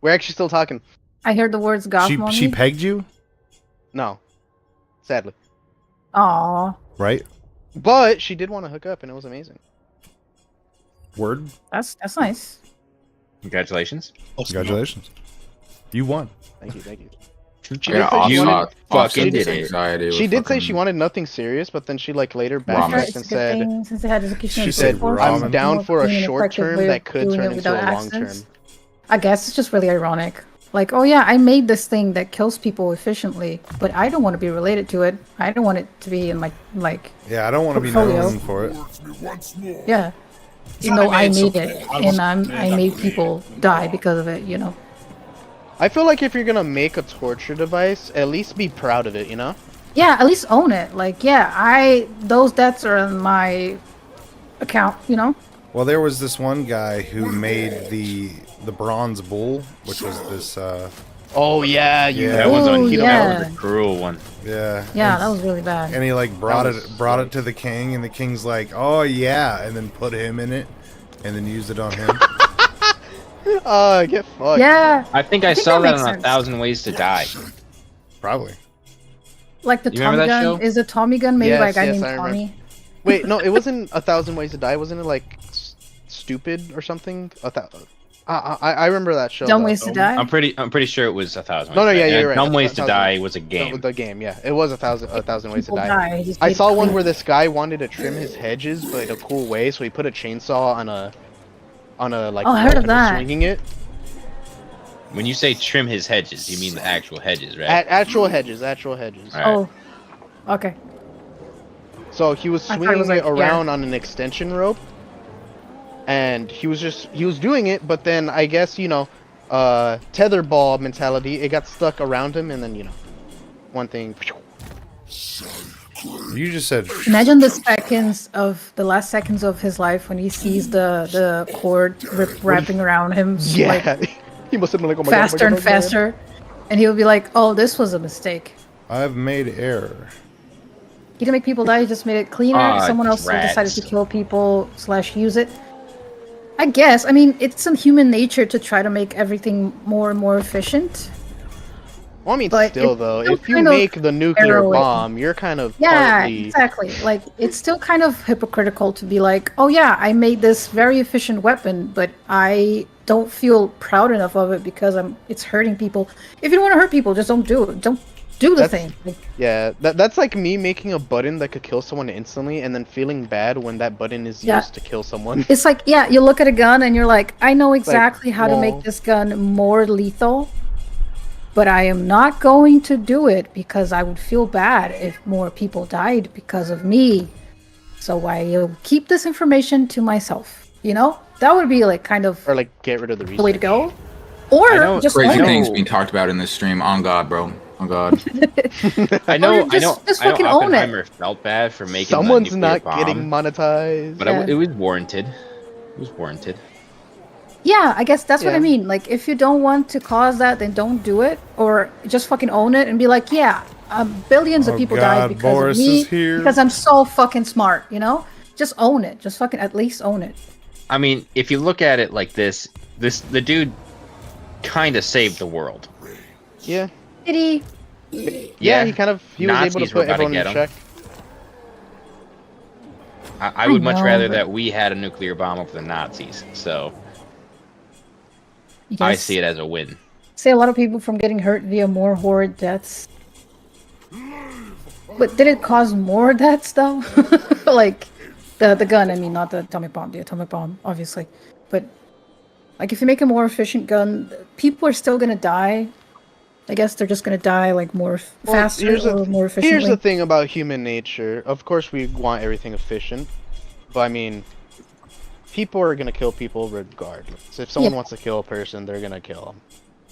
Speaker 6: We're actually still talking.
Speaker 1: I heard the words goth mommy.
Speaker 2: She pegged you,
Speaker 6: No. Sadly.
Speaker 1: Aw,
Speaker 2: right?
Speaker 6: But she did want to hook up, and it was amazing.
Speaker 2: Word.
Speaker 1: that's nice.
Speaker 4: Congratulations.
Speaker 2: Congratulations. You won.
Speaker 6: Thank you, thank you.
Speaker 3: She got
Speaker 6: say she
Speaker 3: offset-
Speaker 6: wanted-
Speaker 3: offset
Speaker 4: fucking
Speaker 3: this
Speaker 4: did it.
Speaker 3: anxiety
Speaker 6: She
Speaker 3: with
Speaker 6: did say
Speaker 3: fucking-
Speaker 6: she wanted nothing serious, but then she like later
Speaker 3: Ramen.
Speaker 6: backtracked
Speaker 1: It's a
Speaker 6: and
Speaker 1: good
Speaker 6: said,
Speaker 1: thing since it had execution
Speaker 2: She
Speaker 1: of
Speaker 2: said
Speaker 1: force,
Speaker 2: ramen.
Speaker 6: "I'm down for a
Speaker 1: being an
Speaker 6: short
Speaker 1: effective
Speaker 6: term
Speaker 1: way
Speaker 6: that
Speaker 1: of
Speaker 6: could
Speaker 1: doing
Speaker 6: turn
Speaker 1: it
Speaker 6: into a
Speaker 1: without
Speaker 6: long term."
Speaker 1: accidents." I guess it's just really ironic. Like, oh yeah, I made this thing that kills people efficiently, but I don't want to be related to it. I don't want it to be in my like.
Speaker 2: Yeah, I don't want to be
Speaker 1: Portfolio.
Speaker 2: known for it.
Speaker 7: Towards me once more.
Speaker 1: Yeah, even
Speaker 8: not
Speaker 1: though I
Speaker 8: made
Speaker 1: made
Speaker 8: something.
Speaker 1: it,
Speaker 8: I
Speaker 1: and
Speaker 8: wasn't
Speaker 1: I
Speaker 8: made
Speaker 1: made
Speaker 8: that
Speaker 1: people die because of it. You know.
Speaker 6: I feel like if you're gonna make a torture device, at least be proud of it, you know?
Speaker 1: Yeah, at least own it. Like, yeah, those deaths are on my account. You know.
Speaker 2: Well, there was this one guy who made the bronze bull, which was this.
Speaker 6: Oh yeah, you.
Speaker 2: Yeah.
Speaker 4: That was on.
Speaker 1: Ooh,
Speaker 4: That
Speaker 1: yeah.
Speaker 4: was a cruel one.
Speaker 2: Yeah.
Speaker 1: Yeah,
Speaker 2: and,
Speaker 1: that was really bad.
Speaker 2: And he like brought
Speaker 6: That
Speaker 2: it
Speaker 6: was
Speaker 2: to the king, and the king's like, "Oh yeah," and then put him in it, and then used it on him.
Speaker 6: Get fucked.
Speaker 1: Yeah,
Speaker 4: I think I
Speaker 1: think
Speaker 4: saw
Speaker 1: that
Speaker 4: that
Speaker 1: makes
Speaker 4: on
Speaker 1: sense.
Speaker 4: 1,000 Ways to Die.
Speaker 2: Probably.
Speaker 1: like the
Speaker 4: You remember
Speaker 1: Tommy
Speaker 4: that
Speaker 1: gun.
Speaker 4: show?
Speaker 1: Is a Tommy gun made
Speaker 6: Yes,
Speaker 1: by a guy
Speaker 6: yes,
Speaker 1: named
Speaker 6: I remember.
Speaker 1: Tommy?
Speaker 6: Wait, no, it wasn't 1,000 Ways to Die. Wasn't it like stupid or something? I remember that show.
Speaker 1: Dumb
Speaker 6: though.
Speaker 1: Ways to Die.
Speaker 4: I'm pretty sure it was 1,000.
Speaker 6: No,
Speaker 4: Ways to
Speaker 6: yeah,
Speaker 4: Die.
Speaker 6: you're
Speaker 4: And
Speaker 6: right.
Speaker 4: Dumb Ways to
Speaker 6: 1,000
Speaker 4: Die was a game.
Speaker 6: The game, yeah, it was a thousand ways to
Speaker 1: People
Speaker 6: die.
Speaker 1: He just
Speaker 6: I
Speaker 1: made
Speaker 6: saw one
Speaker 1: clean.
Speaker 6: where this guy wanted to trim his hedges, but like a cool way, so he put a chainsaw on a like.
Speaker 1: Oh, I heard
Speaker 6: rope
Speaker 1: of
Speaker 6: and was
Speaker 1: that.
Speaker 6: Swinging it.
Speaker 4: When you say trim his hedges, you mean the actual hedges, right?
Speaker 6: Actual hedges. Actual hedges.
Speaker 4: Alright.
Speaker 1: Oh, okay.
Speaker 6: So he was
Speaker 1: I thought it
Speaker 6: swinging
Speaker 1: was
Speaker 6: it
Speaker 1: like-
Speaker 6: around on an extension rope, and he was doing it, but then I guess tetherball mentality. It got stuck around him, and then one thing.
Speaker 2: You just said.
Speaker 1: Imagine the last seconds of his life when he sees the cord wrapping around him, like,
Speaker 6: Yeah, he must have been like, oh my
Speaker 1: faster
Speaker 6: God, oh my
Speaker 1: and
Speaker 6: God, oh my God.
Speaker 1: faster, and he'll be like, "Oh, this was a mistake.
Speaker 2: I've made error.
Speaker 1: He didn't make people die. He just made it cleaner.
Speaker 4: Ah,
Speaker 1: Someone else
Speaker 4: rats.
Speaker 1: decided to kill people / use it. I guess. I mean, it's in human nature to try to make everything more and more efficient.
Speaker 6: Well, I mean,
Speaker 1: But
Speaker 6: still
Speaker 1: it's
Speaker 6: though,
Speaker 1: still
Speaker 6: if you
Speaker 1: kind of
Speaker 6: make the nuclear
Speaker 1: heroic.
Speaker 6: bomb, you're kind of
Speaker 1: Yeah,
Speaker 6: partly.
Speaker 1: exactly. Like, it's still kind of hypocritical to be like, "Oh yeah, I made this very efficient weapon, but I don't feel proud enough of it because it's hurting people." If you don't want to hurt people, just don't do it. Don't do the
Speaker 6: That's-
Speaker 1: thing. Like,
Speaker 6: Yeah, that's like me making a button that could kill someone instantly, and then feeling bad when that button is
Speaker 1: Yeah.
Speaker 6: used to kill someone.
Speaker 1: it's like, yeah, you look at a gun and you're like, "I know exactly how to
Speaker 6: well-
Speaker 1: make this gun more lethal, but I am not going to do it because I would feel bad if more people died because of me. So I keep this information to myself." That would be like kind of
Speaker 6: Or like get rid of the reason.
Speaker 1: the way to go. Or
Speaker 4: I know
Speaker 1: just
Speaker 3: Crazy
Speaker 1: own it.
Speaker 3: things being talked about in this stream. On God, bro. On God.
Speaker 4: I know.
Speaker 1: just
Speaker 4: I know
Speaker 1: fucking own it.
Speaker 4: Oppenheimer felt bad for making
Speaker 6: Someone's
Speaker 4: the nuclear
Speaker 6: not
Speaker 4: bomb,
Speaker 6: getting monetized.
Speaker 4: but
Speaker 1: Yeah.
Speaker 4: it was warranted. It was warranted.
Speaker 1: Yeah, I guess that's what I
Speaker 6: Yeah.
Speaker 1: mean. Like, if you don't want to cause that, then don't do it, or just fucking own it and be like, "Yeah, billions of
Speaker 2: Oh
Speaker 1: people
Speaker 2: God,
Speaker 1: died because
Speaker 2: Boris
Speaker 1: of me,
Speaker 2: is here.
Speaker 1: because I'm so fucking smart." Just own it. Just fucking at least own it.
Speaker 4: I mean, if you look at it like this, the dude kind of saved the world.
Speaker 6: Yeah.
Speaker 1: Did he?
Speaker 6: Yeah, he was able
Speaker 4: Nazis
Speaker 6: to
Speaker 4: were
Speaker 6: put
Speaker 4: about to
Speaker 6: everyone
Speaker 4: get
Speaker 6: in
Speaker 4: him.
Speaker 6: check.
Speaker 4: I would much
Speaker 1: know,
Speaker 4: rather
Speaker 1: but-
Speaker 4: that we had a nuclear bomb over the Nazis. So
Speaker 1: I
Speaker 4: I see it as a win.
Speaker 1: Say a lot of people from getting hurt via more horde deaths. But did it cause more deaths though? Like the gun, I mean, not the atomic bomb. The atomic bomb, obviously. But like, if you make a more efficient gun, people are still gonna die. I guess they're just gonna die like faster or more efficiently.
Speaker 6: Here's the thing about human nature. Of course, we want everything efficient, but I mean, people are gonna kill people regardless. If someone
Speaker 1: Yeah.
Speaker 6: wants to kill a person, they're gonna kill them.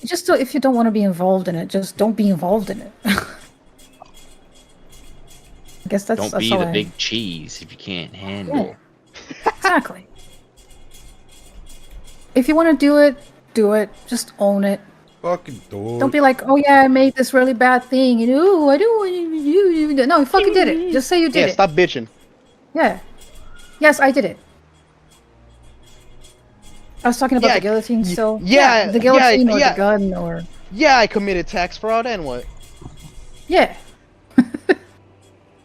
Speaker 1: Just if you don't want to be involved in it, just don't be involved in it. I guess that's
Speaker 4: Don't be
Speaker 1: all
Speaker 4: the
Speaker 1: I-
Speaker 4: big cheese if you can't handle.
Speaker 1: Yeah. Exactly. If you want to do it. Just own it.
Speaker 2: Fucking door.
Speaker 1: Don't be like, "Oh yeah, I made this really bad thing." I do. You no, you fucking did it. Just say you did
Speaker 6: Yeah,
Speaker 1: it.
Speaker 6: stop bitching.
Speaker 1: Yeah. Yes, I did it. I was talking about
Speaker 6: Yeah,
Speaker 1: the guillotine still.
Speaker 6: yeah,
Speaker 1: the guillotine or
Speaker 6: yeah.
Speaker 1: the gun or
Speaker 6: Yeah, I committed tax fraud, and what?
Speaker 1: yeah.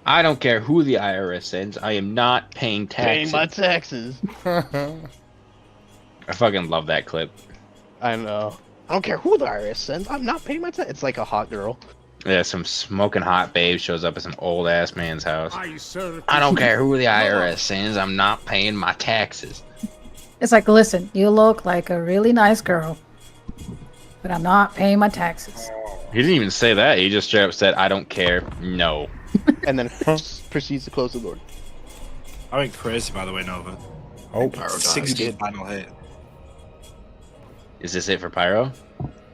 Speaker 4: I don't care who the IRS sends. I am not paying
Speaker 6: Paying
Speaker 4: taxes.
Speaker 6: my taxes.
Speaker 4: I fucking love that clip.
Speaker 6: I know. I don't care who the IRS sends. I'm not paying my tax. It's like a hot girl.
Speaker 4: Yeah, some smoking hot babe shows up at some old ass man's house.
Speaker 7: I serve
Speaker 4: I don't care who the IRS sends. I'm not paying my taxes.
Speaker 1: It's like, "Listen, you look like a really nice girl, but I'm not paying my taxes."
Speaker 4: He didn't even say that. He just straight up said, "I don't care." No.
Speaker 6: And then proceeds to close the door.
Speaker 8: I went crazy, by the way, Nova.
Speaker 2: Oh,
Speaker 3: Pyro dies.
Speaker 8: 60 final hit.
Speaker 4: Is this it for Pyro?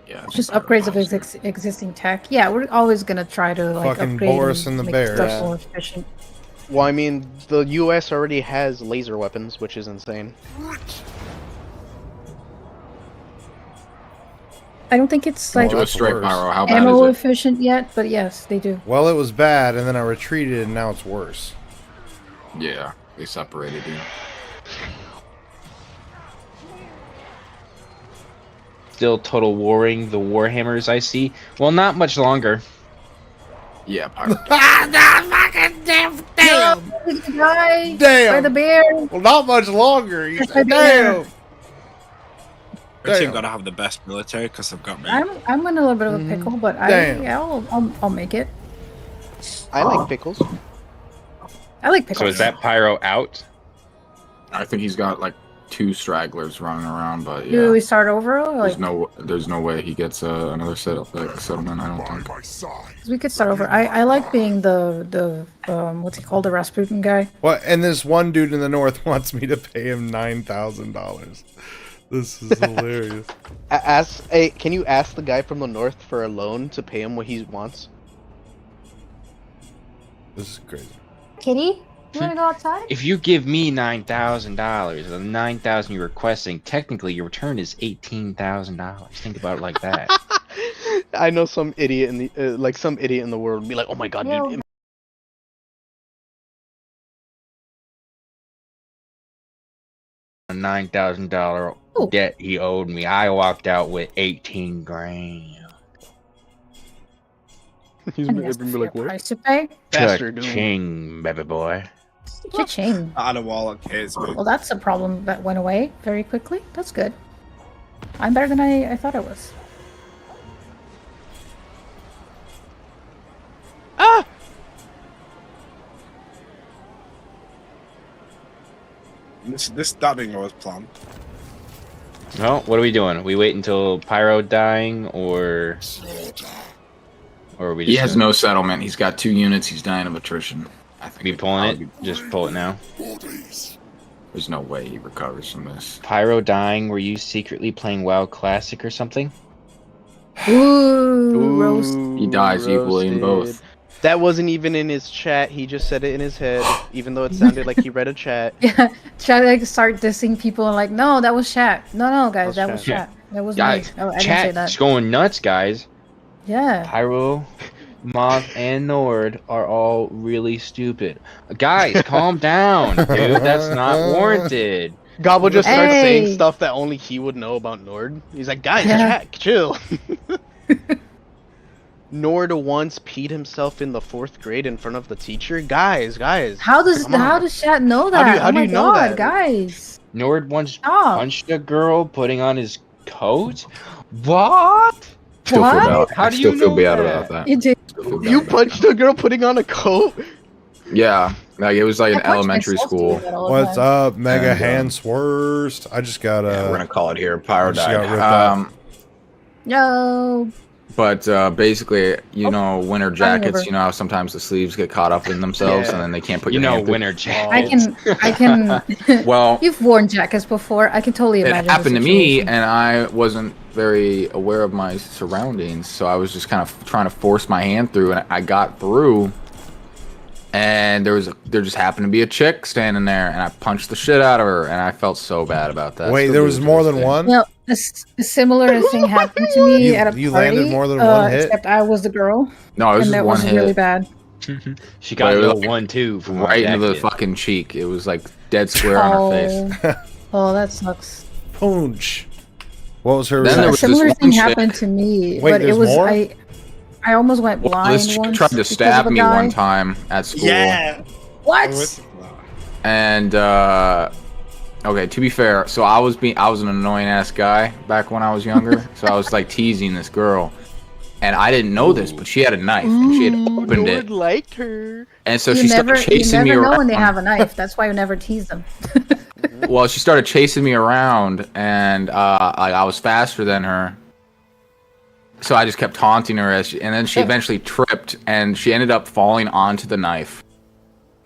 Speaker 3: Yeah.
Speaker 1: Just upgrades of existing tech. Yeah, we're always gonna try to like
Speaker 2: Fucking
Speaker 1: upgrade
Speaker 2: Boris and the
Speaker 1: make
Speaker 2: Bear.
Speaker 1: stuff
Speaker 6: Yeah.
Speaker 1: more efficient.
Speaker 6: Well, I mean, the U.S. already has laser weapons, which is insane.
Speaker 1: I don't think it's like
Speaker 2: Well,
Speaker 3: Go
Speaker 2: that's
Speaker 3: straight
Speaker 2: worse.
Speaker 3: pyro. How bad
Speaker 1: ammo
Speaker 3: is it?
Speaker 1: efficient yet, but yes, they do.
Speaker 2: well, it was bad, and then I retreated, and now it's worse.
Speaker 3: Yeah, they separated you.
Speaker 4: Still total warring the Warhammers I see. Well, not much longer.
Speaker 3: Yeah, pyro.
Speaker 1: Guy
Speaker 2: Damn.
Speaker 1: by the bear.
Speaker 2: Well, not much longer.
Speaker 1: Yes, I do.
Speaker 8: team
Speaker 2: Damn.
Speaker 8: gotta have the best military because they've got me.
Speaker 1: I'm in a little bit of a pickle, but
Speaker 2: Damn.
Speaker 1: I'll make it.
Speaker 6: I like pickles.
Speaker 1: I like pickles.
Speaker 4: So is that Pyro out?
Speaker 3: I think he's got like 2 stragglers running around, but
Speaker 1: Do
Speaker 3: yeah.
Speaker 1: we start over? Like,
Speaker 3: There's no way he gets another settlement. I don't
Speaker 7: by
Speaker 3: think.
Speaker 7: my side.
Speaker 1: we could start over. I like being the what's he called, the Rasputin guy.
Speaker 2: What? And this one dude in the north wants me to pay him $9,000. This is hilarious.
Speaker 6: Can you ask the guy from the north for a loan to pay him what he wants?
Speaker 2: This is crazy.
Speaker 1: Kitty, you wanna go outside?
Speaker 4: If you give me $9,000, the $9,000 you're requesting, technically your return is $18,000. Think about it like that.
Speaker 6: I know some idiot in the some idiot in the world would be like, "Oh my god,
Speaker 1: Well,
Speaker 6: dude,
Speaker 4: A $9,000
Speaker 1: Ooh.
Speaker 4: debt he owed me. I walked out with 18 grand.
Speaker 6: he's
Speaker 1: And
Speaker 6: gonna
Speaker 1: yes,
Speaker 6: be like, what?
Speaker 1: price to pay.
Speaker 6: Bastard, dude."
Speaker 4: Cha-ching, baby boy.
Speaker 1: Cha-ching.
Speaker 8: I had a wallet kids, man.
Speaker 1: Well, that's a problem that went away very quickly. That's good. I'm better than I thought I was.
Speaker 6: Ah!
Speaker 8: That didn't go as planned.
Speaker 4: No, what are we doing? We wait until Pyro dying, or are we just
Speaker 3: He has no settlement. He's got 2 units. He's dying of attrition. I think
Speaker 4: be
Speaker 3: it'd
Speaker 4: pulling
Speaker 3: probably
Speaker 4: it? Just pull it now.
Speaker 7: Bodies.
Speaker 3: There's no way he recovers from this.
Speaker 4: Pyro dying, were you secretly playing WoW Classic or something?
Speaker 1: Ooh, roast.
Speaker 3: He dies equally in both.
Speaker 6: roasted. That wasn't even in his chat. He just said it in his head, even though it sounded like he read a chat.
Speaker 1: Yeah, try to like start dissing people and like, no, that was chat. No, guys, that was
Speaker 4: chat.
Speaker 1: chat. That was
Speaker 4: Guys,
Speaker 1: me. Oh, I didn't say
Speaker 4: chat's
Speaker 1: that.
Speaker 4: going nuts, guys.
Speaker 1: Yeah.
Speaker 4: Pyro, Moth, and Nord are all really stupid. Guys, calm down, dude. That's not warranted.
Speaker 6: Gobble just starts
Speaker 1: Hey.
Speaker 6: saying stuff that only he would know about Nord. He's like, guys,
Speaker 1: Yeah.
Speaker 6: chat, chill. Nord once peed himself in the 4th grade in front of the teacher. Guys.
Speaker 1: How does
Speaker 6: Come on.
Speaker 1: chat know that?
Speaker 6: How do
Speaker 1: oh
Speaker 6: you
Speaker 1: my
Speaker 6: know
Speaker 1: god,
Speaker 6: that?
Speaker 1: guys.
Speaker 4: Nord once
Speaker 1: Stop.
Speaker 4: punched a girl putting on his coat? What?
Speaker 3: Still
Speaker 1: What?
Speaker 3: feel bad.
Speaker 4: How
Speaker 3: I
Speaker 4: do
Speaker 3: still
Speaker 4: you
Speaker 3: feel
Speaker 4: know
Speaker 3: bad
Speaker 4: that?
Speaker 3: about that.
Speaker 1: You did.
Speaker 3: Still feel bad
Speaker 6: You
Speaker 3: about
Speaker 6: punched a girl putting on a coat?
Speaker 3: that. Yeah, like it was like
Speaker 1: I
Speaker 3: in
Speaker 1: punch
Speaker 3: elementary
Speaker 1: myself to do
Speaker 3: school.
Speaker 1: that all the
Speaker 2: What's
Speaker 1: time.
Speaker 2: up, Mega
Speaker 3: And,
Speaker 2: Hansworst? I just got
Speaker 3: Yeah, we're gonna call it here. Pyro
Speaker 2: Just got ripped
Speaker 3: died.
Speaker 2: off.
Speaker 1: Yo.
Speaker 3: But basically, you know, winter jackets.
Speaker 1: over.
Speaker 3: You know how sometimes the sleeves get caught up in themselves,
Speaker 6: Yeah.
Speaker 3: and then they can't put
Speaker 4: You
Speaker 3: your
Speaker 4: know,
Speaker 3: hand through.
Speaker 4: winter jacket.
Speaker 1: I can.
Speaker 3: Well,
Speaker 1: You've worn jackets before. I can totally
Speaker 3: it
Speaker 1: imagine. the
Speaker 3: happened to me,
Speaker 1: situation.
Speaker 3: and I wasn't very aware of my surroundings, so I was just kind of trying to force my hand through, and I got through. And there just happened to be a chick standing there, and I punched the shit out of her, and I felt so bad about that.
Speaker 2: Wait,
Speaker 3: Still
Speaker 2: there
Speaker 3: do
Speaker 2: was
Speaker 3: to
Speaker 2: more
Speaker 3: this
Speaker 2: than
Speaker 3: day.
Speaker 2: one?
Speaker 1: Well, a similar thing happened to me at a party.
Speaker 2: You landed more than one hit?
Speaker 1: Except I was the girl,
Speaker 3: No, it was
Speaker 1: and
Speaker 3: just
Speaker 1: that
Speaker 3: one
Speaker 1: was
Speaker 3: hit,
Speaker 1: really bad.
Speaker 4: She got
Speaker 3: Wait,
Speaker 4: a
Speaker 3: like,
Speaker 4: 1-2 from our
Speaker 3: right into the
Speaker 4: jacket.
Speaker 3: fucking cheek. It was like dead square on her face.
Speaker 1: Oh, that sucks.
Speaker 2: Punch. What was her
Speaker 3: Then there
Speaker 1: A
Speaker 3: was
Speaker 2: reaction?
Speaker 3: this
Speaker 1: similar
Speaker 3: one
Speaker 1: thing
Speaker 3: chick-
Speaker 1: happened to me,
Speaker 2: Wait,
Speaker 1: but it
Speaker 2: there's
Speaker 1: was
Speaker 2: more?
Speaker 1: I almost went
Speaker 3: Well,
Speaker 1: blind
Speaker 3: this chick
Speaker 1: once
Speaker 3: tried to
Speaker 1: because
Speaker 3: stab
Speaker 1: of a
Speaker 3: me
Speaker 1: guy.
Speaker 3: one time at school.
Speaker 8: Yeah.
Speaker 1: What?
Speaker 3: And okay, to be fair, so I was an annoying ass guy back when I was younger. So I was like teasing this girl, and I didn't know this, but she had a knife and she had opened
Speaker 6: Nord
Speaker 3: it,
Speaker 6: liked her.
Speaker 3: and so
Speaker 1: You
Speaker 3: she
Speaker 1: never,
Speaker 3: started chasing me
Speaker 1: you never know
Speaker 3: around.
Speaker 1: when they have a knife. That's why you never tease them.
Speaker 3: Well, she started chasing me around, and like I was faster than her. So I just kept taunting her and then she eventually tripped, and she ended up falling onto the knife.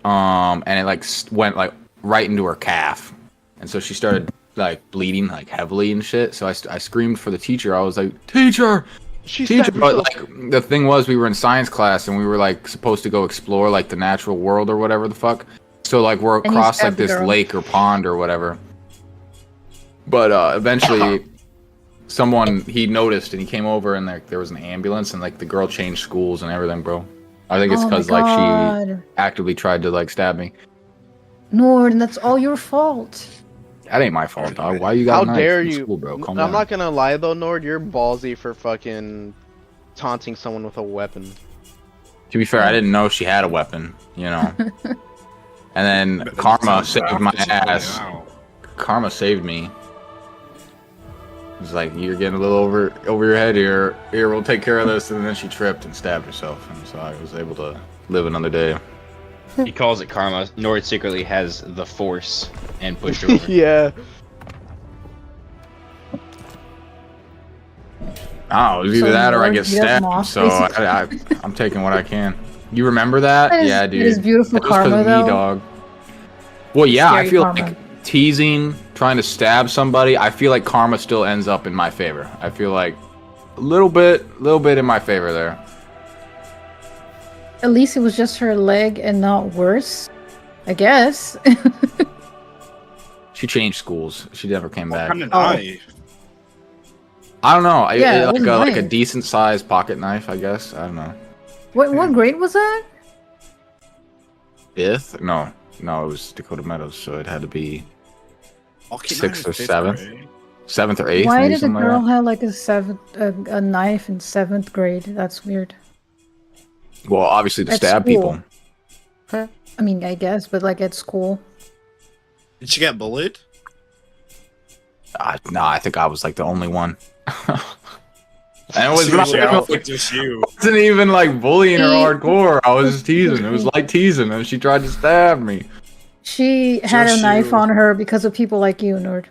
Speaker 3: And it like went like right into her calf, and so she started like bleeding like heavily and shit. So I screamed for the teacher. I was like, "Teacher,
Speaker 6: She
Speaker 3: teacher!"
Speaker 6: stabbed
Speaker 3: But
Speaker 6: herself.
Speaker 3: like the thing was, we were in science class and we were like supposed to go explore like the natural world or whatever the fuck. So like we're
Speaker 1: And you
Speaker 3: across like
Speaker 1: stabbed the
Speaker 3: this
Speaker 1: girl.
Speaker 3: lake or pond or whatever. But eventually, he noticed and he came over, and there was an ambulance, and like the girl changed schools and everything, bro. I think it's
Speaker 1: Oh my
Speaker 3: because like she
Speaker 1: God.
Speaker 3: actively tried to like stab me.
Speaker 1: Nord, and that's all your fault.
Speaker 3: That ain't my fault, dog. Why you got
Speaker 6: How
Speaker 3: a knife
Speaker 6: dare
Speaker 3: in
Speaker 6: you?
Speaker 3: school, bro? Calm
Speaker 6: I'm
Speaker 3: down.
Speaker 6: not gonna lie though, Nord, you're ballsy for fucking taunting someone with a weapon.
Speaker 3: To be fair, I didn't know she had a weapon, you know. And then Karma saved my ass. Karma saved me. was like, "You're getting a little over your head here. Here, we'll take care of this." And then she tripped and stabbed herself, and so I was able to live another day.
Speaker 4: He calls it karma. Nord secretly has the force and pushed her over.
Speaker 6: Yeah.
Speaker 3: Oh, it was either
Speaker 1: So
Speaker 3: that or I
Speaker 1: Nord
Speaker 3: get
Speaker 1: gets
Speaker 3: stabbed.
Speaker 1: moss,
Speaker 3: So I'm taking what I can. You remember that?
Speaker 1: That is-
Speaker 3: Yeah,
Speaker 1: that
Speaker 3: dude.
Speaker 1: is beautiful
Speaker 3: That was 'cause
Speaker 1: karma,
Speaker 3: of me,
Speaker 1: though.
Speaker 3: dog. Well, yeah, I
Speaker 1: Scary
Speaker 3: feel
Speaker 1: karma.
Speaker 3: like teasing, trying to stab somebody. I feel like karma still ends up in my favor. I feel like a little bit in my favor there.
Speaker 1: At least it was just her leg and not worse. I guess.
Speaker 3: She changed schools. She never came back.
Speaker 8: Kind of knife.
Speaker 3: I don't know.
Speaker 1: Yeah, it
Speaker 3: Like
Speaker 1: was
Speaker 3: like a
Speaker 1: nice.
Speaker 3: decent sized pocket knife, I guess. I don't know.
Speaker 1: What grade was that?
Speaker 3: 5th? No, it was Dakota Meadows, so it had to be
Speaker 8: Pocket
Speaker 3: 6th
Speaker 8: knife,
Speaker 3: or
Speaker 8: fifth
Speaker 3: 7th.
Speaker 8: grade.
Speaker 3: 7th or 8th.
Speaker 1: Why
Speaker 3: maybe
Speaker 1: did a
Speaker 3: something like
Speaker 1: girl
Speaker 3: that.
Speaker 1: have like a knife in 7th grade? That's weird.
Speaker 3: Well, obviously to
Speaker 1: At
Speaker 3: stab
Speaker 1: school.
Speaker 3: people.
Speaker 1: I mean, I guess, but like at school.
Speaker 8: Did she get bullied?
Speaker 3: No, I think I was like the only one. And it was
Speaker 8: She
Speaker 3: not
Speaker 8: was
Speaker 3: even,
Speaker 8: out
Speaker 3: like,
Speaker 8: with just you.
Speaker 3: it wasn't even like bullying her
Speaker 1: She-
Speaker 3: hardcore. I was just teasing. It was like teasing, and she tried to stab me.
Speaker 1: She had a
Speaker 8: Just
Speaker 1: knife
Speaker 8: you.
Speaker 1: on her because of people like you, Nord.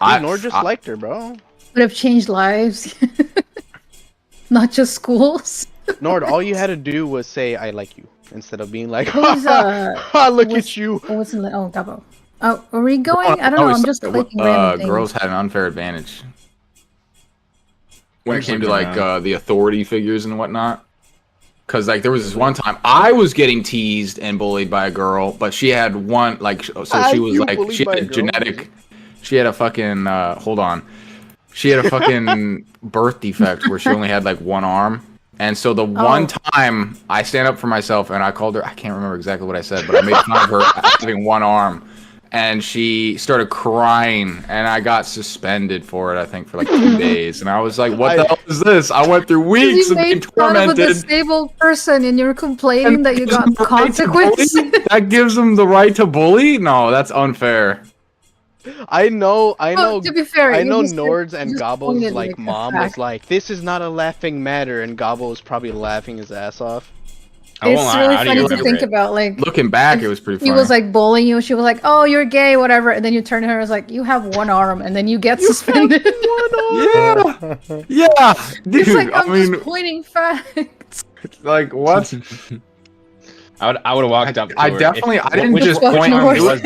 Speaker 6: Nord just liked her, bro.
Speaker 1: Would have changed lives. Not just schools.
Speaker 6: Nord, all you had to do was say "I like you" instead of being like,
Speaker 1: Who's,
Speaker 6: "Look
Speaker 1: what's-
Speaker 6: at you."
Speaker 1: What's in the Gabo? Oh, are we going? I don't know.
Speaker 3: always
Speaker 1: I'm just
Speaker 3: thought that,
Speaker 1: clicking random things.
Speaker 3: girls had an unfair advantage when it
Speaker 8: Who's
Speaker 3: came to
Speaker 8: looking
Speaker 3: like
Speaker 8: around?
Speaker 3: the authority figures and whatnot. Because like there was this one time I was getting teased and bullied by a girl, but she had one like so she was
Speaker 6: You
Speaker 3: like
Speaker 6: bullied
Speaker 3: she
Speaker 6: by
Speaker 3: had
Speaker 6: a
Speaker 3: a
Speaker 6: girl?
Speaker 3: genetic. She had a fucking hold on. She had a fucking birth defect where she only had like one arm. And so the one time I stand up for myself and I called her, I can't remember exactly what I said, but I made fun of her having one arm. And she started crying and I got suspended for it, I think, for like 2 days. And I was like, what the hell is this? I went through weeks
Speaker 1: You
Speaker 3: of being
Speaker 1: made fun of a
Speaker 3: tormented.
Speaker 1: disabled person and you're complaining that you
Speaker 3: Gives them
Speaker 1: got
Speaker 3: the right to bully?
Speaker 1: consequences.
Speaker 3: That gives them the right to bully? No, that's unfair.
Speaker 6: I know.
Speaker 1: Well, to be fair,
Speaker 6: I
Speaker 1: you
Speaker 6: know
Speaker 1: just-
Speaker 6: Nord's
Speaker 1: you
Speaker 6: and
Speaker 1: just
Speaker 6: Gobbo's
Speaker 1: pointed,
Speaker 6: like
Speaker 1: a
Speaker 6: mom was
Speaker 1: fact.
Speaker 6: like, "This is not a laughing matter," and Gobbo was probably laughing his ass off.
Speaker 4: I
Speaker 1: It's
Speaker 4: won't lie,
Speaker 1: really
Speaker 4: how do
Speaker 1: funny
Speaker 4: you
Speaker 1: to
Speaker 4: remember
Speaker 1: think
Speaker 4: it?
Speaker 1: about. Like,
Speaker 3: Looking back, it was pretty
Speaker 1: he
Speaker 3: funny.
Speaker 1: was like bullying you. She was like, "Oh, you're gay, whatever." And then you turn to her and was like, "You have one arm," and then you get suspended.
Speaker 3: yeah, yeah, dude.
Speaker 1: It's like
Speaker 3: I
Speaker 1: I'm
Speaker 3: mean,
Speaker 1: just pointing facts.
Speaker 3: like what?
Speaker 4: I would have walked up to
Speaker 3: I
Speaker 4: her.
Speaker 3: definitely, I didn't
Speaker 4: which
Speaker 3: just
Speaker 1: fucking
Speaker 3: point.
Speaker 1: horse?
Speaker 3: It was,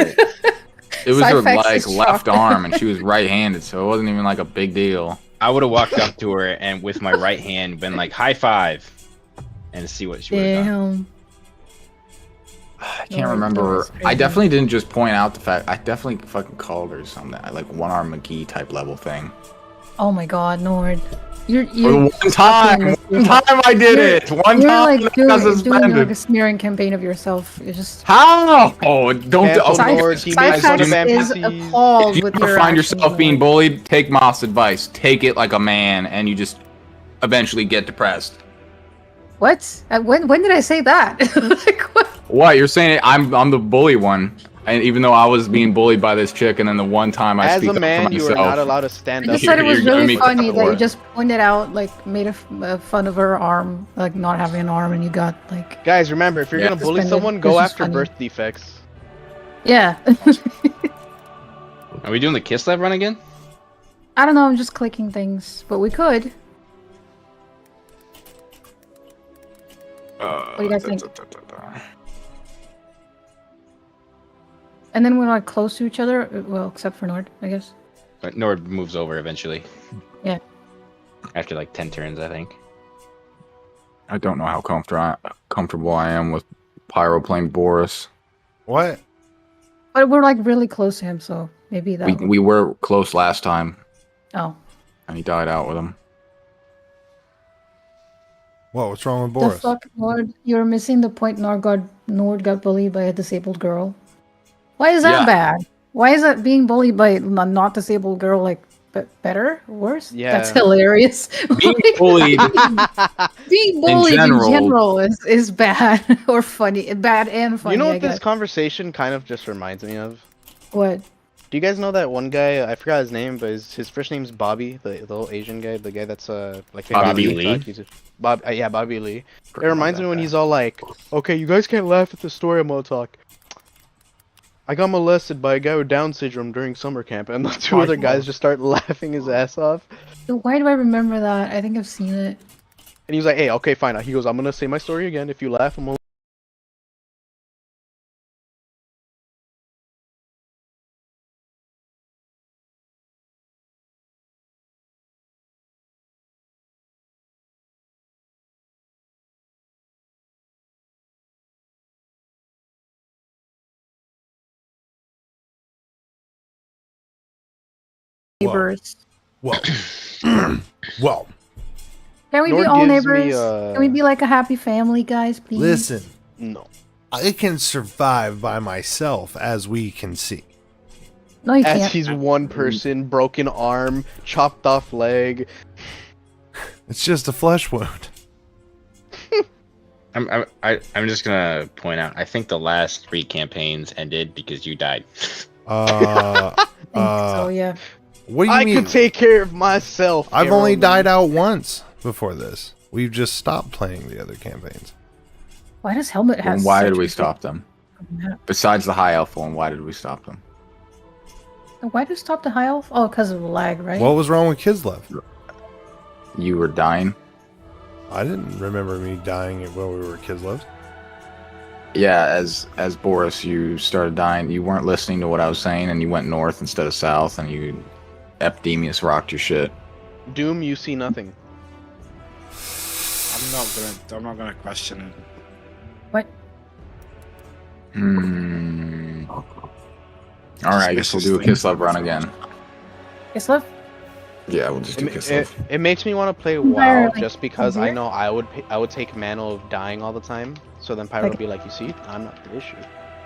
Speaker 3: it was her
Speaker 1: Cyphex
Speaker 3: like
Speaker 1: is
Speaker 3: left
Speaker 1: shocked.
Speaker 3: arm, and she was right-handed, so it wasn't even like a big deal.
Speaker 4: I would have walked up to her and with my right hand been like high five, and see what she would have done.
Speaker 1: Damn.
Speaker 3: I can't
Speaker 1: No,
Speaker 3: remember.
Speaker 1: that's
Speaker 3: I
Speaker 1: crazy.
Speaker 3: definitely didn't just point out the fact. I definitely fucking called her something, like one arm McGee type level thing.
Speaker 1: Oh my God, Nord. You're
Speaker 3: For the one time I did it. One
Speaker 1: You're
Speaker 3: time
Speaker 1: like
Speaker 3: I got
Speaker 1: doing like a
Speaker 3: suspended.
Speaker 1: smearing campaign of yourself. You're just.
Speaker 3: How? Oh, don't.
Speaker 6: Cancel
Speaker 3: Oh,
Speaker 6: Nord, he makes fun of
Speaker 1: Cyphex is
Speaker 6: NPCs.
Speaker 1: appalled
Speaker 3: if you
Speaker 1: with
Speaker 3: ever
Speaker 1: your
Speaker 3: find
Speaker 1: actions,
Speaker 3: yourself being
Speaker 1: Nord.
Speaker 3: bullied, take Moss' advice. Take it like a man, and you just eventually get depressed.
Speaker 1: What? When did I say that? Like, what?
Speaker 3: What you're saying? I'm the bully one, and even though I was being bullied by this chick, and then the one time I
Speaker 6: As
Speaker 3: speak
Speaker 6: a
Speaker 3: up for
Speaker 6: man, you
Speaker 3: myself,
Speaker 6: are not allowed to stand
Speaker 1: I
Speaker 6: up.
Speaker 1: just said it was
Speaker 3: You're giving
Speaker 1: really
Speaker 3: me
Speaker 1: funny
Speaker 3: crap
Speaker 1: that
Speaker 3: for
Speaker 1: you
Speaker 3: it.
Speaker 1: just pointed out, like, made fun of her arm, like not having an arm, and you got like,
Speaker 6: Guys, remember, if you're
Speaker 3: Yeah.
Speaker 6: gonna bully
Speaker 1: Suspended.
Speaker 6: someone,
Speaker 1: It's
Speaker 6: go
Speaker 1: just
Speaker 6: after
Speaker 1: funny.
Speaker 6: birth defects.
Speaker 1: yeah.
Speaker 4: Are we doing the Kiss Lab run again?
Speaker 1: I don't know. I'm just clicking things, but we could. What do you guys think? And then we're like close to each other. Well, except for Nord, I guess.
Speaker 4: But Nord moves over eventually.
Speaker 1: Yeah.
Speaker 4: After like 10 turns, I think.
Speaker 3: I don't know how comfortable I am with Pyro playing Boris.
Speaker 2: What?
Speaker 1: But we're like really close to him, so maybe that.
Speaker 3: We were close last time,
Speaker 1: Oh,
Speaker 3: and he died out with him.
Speaker 2: What? What's wrong with
Speaker 1: the
Speaker 2: Boris?
Speaker 1: fuck, Nord! You're missing the point. Nord got bullied by a disabled girl. Why is that
Speaker 3: Yeah.
Speaker 1: bad? Why is that being bullied by a not disabled girl like better, worse?
Speaker 6: Yeah.
Speaker 1: That's hilarious.
Speaker 3: Being bullied,
Speaker 1: Being bullied in
Speaker 3: general-
Speaker 1: general is bad or funny, bad and funny.
Speaker 6: You know
Speaker 1: I
Speaker 6: what this
Speaker 1: guess.
Speaker 6: conversation kind of just reminds me of?
Speaker 1: What?
Speaker 6: Do you guys know that one guy? I forgot his name, but his first name's Bobby, the little Asian guy, the guy that's like famous
Speaker 3: Bobby
Speaker 6: on
Speaker 4: Lee?
Speaker 6: TikTok. Yeah, Bobby Lee. It
Speaker 3: Forgot
Speaker 6: reminds
Speaker 3: about
Speaker 6: me when
Speaker 3: that
Speaker 6: he's
Speaker 3: guy.
Speaker 6: all like, "Okay, you guys can't laugh at the story I'm gonna talk. I got molested by a guy with Down syndrome during summer camp," and the two other guys just start laughing his ass off.
Speaker 1: So why do I remember that? I think I've seen it.
Speaker 6: And he was like, "Hey, okay, fine." He goes, "I'm gonna say my story again. If you laugh, I'm gonna."
Speaker 1: Neighbors.
Speaker 2: Well, well.
Speaker 1: Can we be
Speaker 6: Nord
Speaker 1: all
Speaker 6: gives me,
Speaker 1: neighbors? Can we be like a happy family, guys, please?
Speaker 2: Listen,
Speaker 6: No.
Speaker 2: I can survive by myself, as we can see.
Speaker 1: No, you
Speaker 6: As
Speaker 1: can't.
Speaker 6: he's one person, broken arm, chopped off leg.
Speaker 2: It's just a flesh wound.
Speaker 4: I'm just gonna point out. I think the last 3 campaigns ended because you died.
Speaker 1: I think so, yeah.
Speaker 2: What do you
Speaker 6: I
Speaker 2: mean?
Speaker 6: could take care of myself.
Speaker 2: I've only
Speaker 6: Aaron.
Speaker 2: died out once before this. We've just stopped playing the other campaigns.
Speaker 1: Why does Helmet have
Speaker 3: And why
Speaker 1: such
Speaker 3: did we
Speaker 1: a
Speaker 3: stop them?
Speaker 1: big-
Speaker 3: Besides the high elf one, why did we stop them?
Speaker 1: Why do you stop the high elf? Oh, because of the lag, right?
Speaker 2: What was wrong with Kislev?
Speaker 3: You were dying.
Speaker 2: I didn't remember me dying while we were Kislevs.
Speaker 3: Yeah, as Boris, you started dying. You weren't listening to what I was saying, and you went north instead of south, and you Epidemius rocked your shit.
Speaker 6: Doom, you see nothing.
Speaker 8: I'm not gonna question it.
Speaker 1: What?
Speaker 3: All right, I guess we'll do a Kislev run again.
Speaker 1: Kislev?
Speaker 3: Yeah, we'll just do Kislev.
Speaker 6: It makes me want to play
Speaker 1: Pyro,
Speaker 6: WoW
Speaker 1: like,
Speaker 6: just because I
Speaker 1: here?
Speaker 6: know I would take mana of dying all the time. So then Pyro
Speaker 1: Like-
Speaker 6: would be like, "You see, I'm not the issue."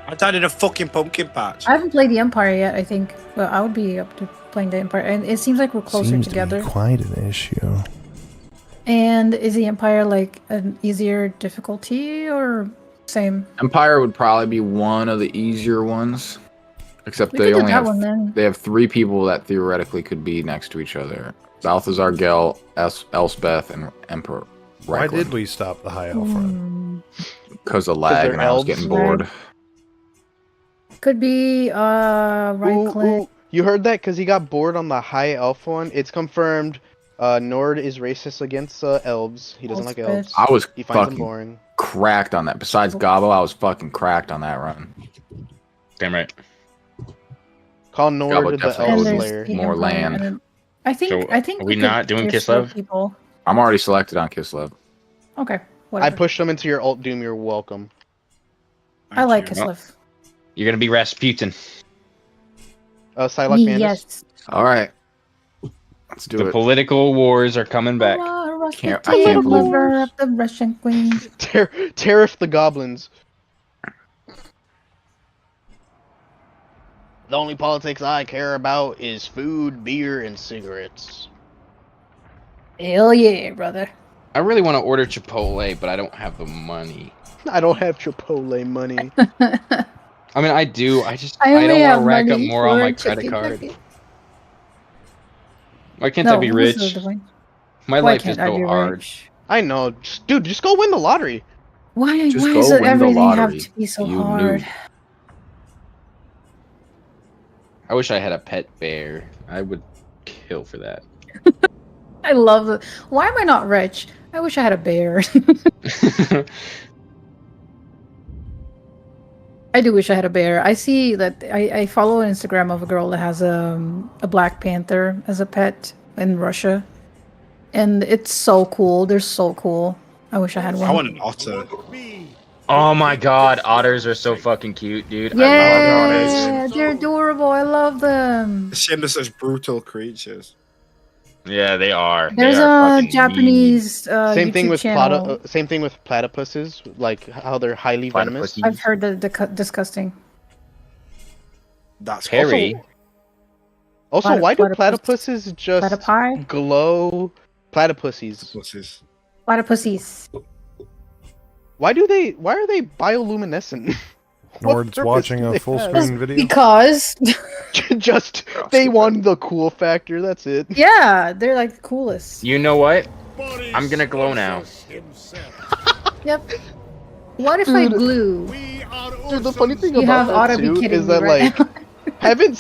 Speaker 8: I died in a fucking pumpkin patch.
Speaker 1: I haven't played the Empire yet, I think. But I would be up to playing the Empire. And it seems like we're closer
Speaker 2: Seems
Speaker 1: together.
Speaker 2: to be quite an issue.
Speaker 1: And is the Empire like an easier difficulty or same?
Speaker 3: Empire would probably be one of the easier ones, except
Speaker 1: We
Speaker 3: they
Speaker 1: could do
Speaker 3: only
Speaker 1: that
Speaker 3: have
Speaker 1: one then.
Speaker 3: they have 3 people that theoretically could be next to each other: Balthazar, Gel, Elspeth, and Emperor.
Speaker 2: Why did we stop the high elf run?
Speaker 3: Because of lag,
Speaker 6: they're
Speaker 3: and I was
Speaker 6: elves?
Speaker 3: getting bored.
Speaker 1: Could be right click.
Speaker 6: Ooh, you heard that? Because he got bored on the high elf one. It's confirmed. Nord is racist against elves. He doesn't like elves.
Speaker 3: I was
Speaker 6: He finds them
Speaker 3: fucking
Speaker 6: boring.
Speaker 3: cracked on that. Besides Gabo, I was fucking cracked on that run.
Speaker 4: Damn right.
Speaker 6: Call Nord
Speaker 3: Gobble
Speaker 6: the
Speaker 3: definitely
Speaker 6: elf
Speaker 3: was
Speaker 1: there's
Speaker 6: slayer.
Speaker 1: the
Speaker 3: more
Speaker 1: Empire,
Speaker 3: land.
Speaker 1: and then- I think.
Speaker 4: So,
Speaker 1: I think
Speaker 4: are we
Speaker 1: could
Speaker 4: not doing
Speaker 1: persuade
Speaker 4: Kislev?
Speaker 1: People.
Speaker 3: I'm already selected on Kislev.
Speaker 1: Okay.
Speaker 6: I
Speaker 1: Whatever.
Speaker 6: pushed them into your alt Doom. You're welcome.
Speaker 1: I like
Speaker 8: Thank you.
Speaker 1: Kislev.
Speaker 4: You're gonna be Rasputin.
Speaker 6: Psylocke Mantis.
Speaker 1: Yes.
Speaker 3: All right, let's do
Speaker 4: The
Speaker 3: it.
Speaker 4: political wars are coming back.
Speaker 1: I
Speaker 3: Can't believe-
Speaker 1: lover of the Russian queen.
Speaker 6: Tariff the goblins. The only politics I care about is food, beer, and cigarettes.
Speaker 1: Hell yeah, brother.
Speaker 4: I really want to order Chipotle, but I don't have the money.
Speaker 6: I don't have Chipotle money.
Speaker 4: I mean, I do. I
Speaker 1: only
Speaker 4: don't
Speaker 1: have
Speaker 4: want to rack up
Speaker 1: money
Speaker 4: more on
Speaker 1: for
Speaker 4: my
Speaker 1: a
Speaker 4: credit
Speaker 1: chicken
Speaker 4: card.
Speaker 1: nugget.
Speaker 4: Why can't I be
Speaker 1: this is
Speaker 4: rich?
Speaker 1: the point.
Speaker 4: My
Speaker 1: Why
Speaker 4: life is
Speaker 1: can't I
Speaker 4: so
Speaker 1: be
Speaker 4: hard.
Speaker 1: rich?
Speaker 6: I know. Dude, just go win the lottery.
Speaker 1: Why
Speaker 3: Just
Speaker 1: does
Speaker 3: go
Speaker 1: it
Speaker 3: win the
Speaker 1: everything have
Speaker 3: lottery,
Speaker 1: to be so
Speaker 3: you
Speaker 1: hard?
Speaker 3: noob.
Speaker 4: I wish I had a pet bear. I would kill for that.
Speaker 1: I love it. Why am I not rich? I wish I had a bear. I do wish I had a bear. I see that I follow an Instagram of a girl that has a Black Panther as a pet in Russia, and it's so cool. They're so cool. I wish I had one.
Speaker 8: I want an otter.
Speaker 4: Oh my god, otters are so fucking cute, dude. I love
Speaker 1: Yeah,
Speaker 4: otters.
Speaker 1: they're adorable. I love them.
Speaker 8: It's a shame they're such brutal creatures.
Speaker 4: Yeah, they are. They
Speaker 1: There's
Speaker 4: are
Speaker 1: a
Speaker 4: fucking
Speaker 1: Japanese
Speaker 6: Same thing
Speaker 1: YouTube
Speaker 6: with
Speaker 1: channel.
Speaker 6: same thing with platypuses, like how they're highly venomous.
Speaker 4: Platypuses.
Speaker 1: I've heard that disgusting.
Speaker 8: That's
Speaker 4: Perry.
Speaker 6: Also, why do
Speaker 1: Platypus-
Speaker 6: platypuses just
Speaker 1: Platypi?
Speaker 6: glow? Platypuses.
Speaker 8: Pussies.
Speaker 1: Platypussies.
Speaker 6: Why are they bioluminescent?
Speaker 2: Nord's
Speaker 6: purpose
Speaker 2: watching
Speaker 6: do
Speaker 2: a
Speaker 6: they
Speaker 2: full
Speaker 6: have?
Speaker 2: screen video.
Speaker 1: Because
Speaker 6: Just they won the cool factor. That's it.
Speaker 1: yeah, they're like the coolest.
Speaker 4: You know what? I'm gonna glow now.
Speaker 1: Yep. What if I
Speaker 6: Dude.
Speaker 1: glue?
Speaker 6: Dude, the funny thing
Speaker 1: You have
Speaker 6: about
Speaker 1: ought
Speaker 6: that
Speaker 1: to be
Speaker 6: too
Speaker 1: kidding
Speaker 6: is
Speaker 1: me,
Speaker 6: that
Speaker 1: right?
Speaker 6: like haven't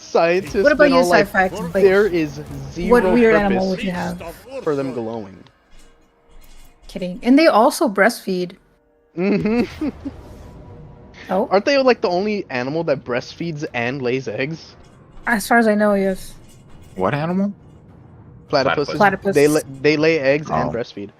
Speaker 6: scientists
Speaker 1: What about
Speaker 6: been
Speaker 1: you,
Speaker 6: all like
Speaker 1: Sci-Fi? Like,
Speaker 6: there is zero
Speaker 1: what weird
Speaker 6: purpose
Speaker 1: animal would you have?
Speaker 6: for them glowing?
Speaker 1: Kidding. And they also breastfeed.
Speaker 6: Mm-hmm.
Speaker 1: Oh,
Speaker 6: Aren't they like the only animal that breastfeeds and lays eggs?
Speaker 1: as far as I know, yes.
Speaker 3: What animal?
Speaker 6: Platypuses.
Speaker 1: Platypus.
Speaker 6: They lay eggs and
Speaker 3: Oh.
Speaker 6: breastfeed.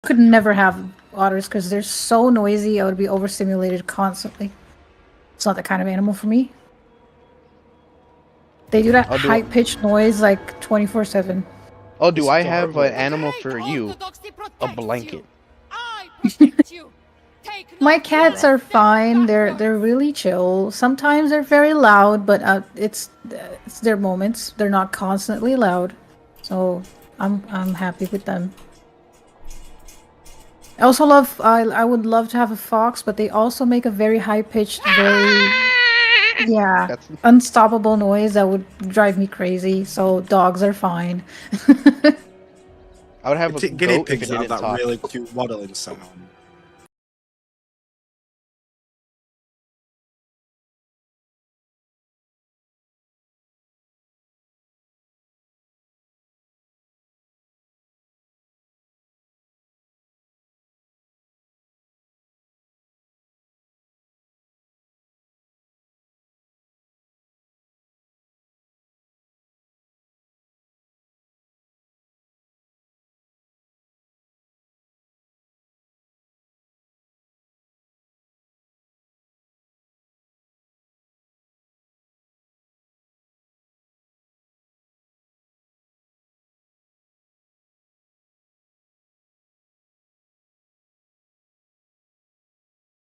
Speaker 1: Could never have otters because they're so noisy. I would be overstimulated constantly. It's not the kind of animal for me. They do that
Speaker 6: I'll do-
Speaker 1: high-pitched noise like 24/7.
Speaker 6: Oh, do I have an animal for you? A blanket.
Speaker 1: My cats are fine. They're really chill. Sometimes they're very loud, but it's their moments. They're not constantly loud, so I'm happy with them. I also love. I would love to have a fox, but they also make a very high-pitched, very
Speaker 6: That's
Speaker 1: unstoppable noise that would drive me crazy. So dogs are fine.
Speaker 6: I would have a
Speaker 8: Guinea
Speaker 6: goat if
Speaker 8: pigs
Speaker 6: it
Speaker 8: have
Speaker 6: didn't
Speaker 8: that
Speaker 6: talk.
Speaker 8: really cute waddling sound.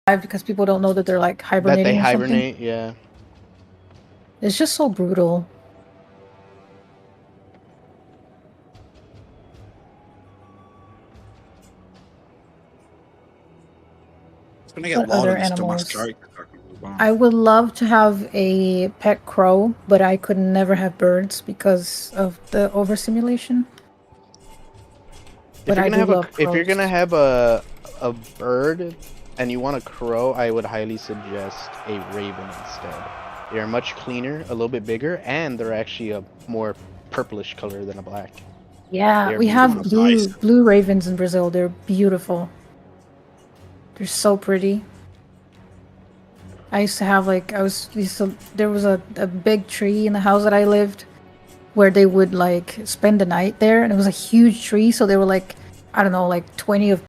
Speaker 1: Because people don't know that they're like
Speaker 6: That
Speaker 1: hibernating
Speaker 6: they
Speaker 1: or something.
Speaker 6: hibernate, yeah.
Speaker 1: It's just so brutal.
Speaker 8: It's gonna get
Speaker 1: What
Speaker 8: loud
Speaker 1: other
Speaker 8: in this dumbass
Speaker 1: animals?
Speaker 8: character. I can move on.
Speaker 1: I would love to have a pet crow, but I could never have birds because of the overstimulation. But I do love
Speaker 6: If you're
Speaker 1: crows.
Speaker 6: gonna have a bird and you want a crow, I would highly suggest a raven instead. They are much cleaner, a little bit bigger, and they're actually a more purplish color than a black.
Speaker 1: Yeah,
Speaker 6: They're
Speaker 1: we have
Speaker 8: beautiful. Nice.
Speaker 1: blue ravens in Brazil. They're beautiful. They're so pretty. I used to have like there was a big tree in the house that I lived where they would like spend the night there, and it was a huge tree, so there were like I don't know, like 20 of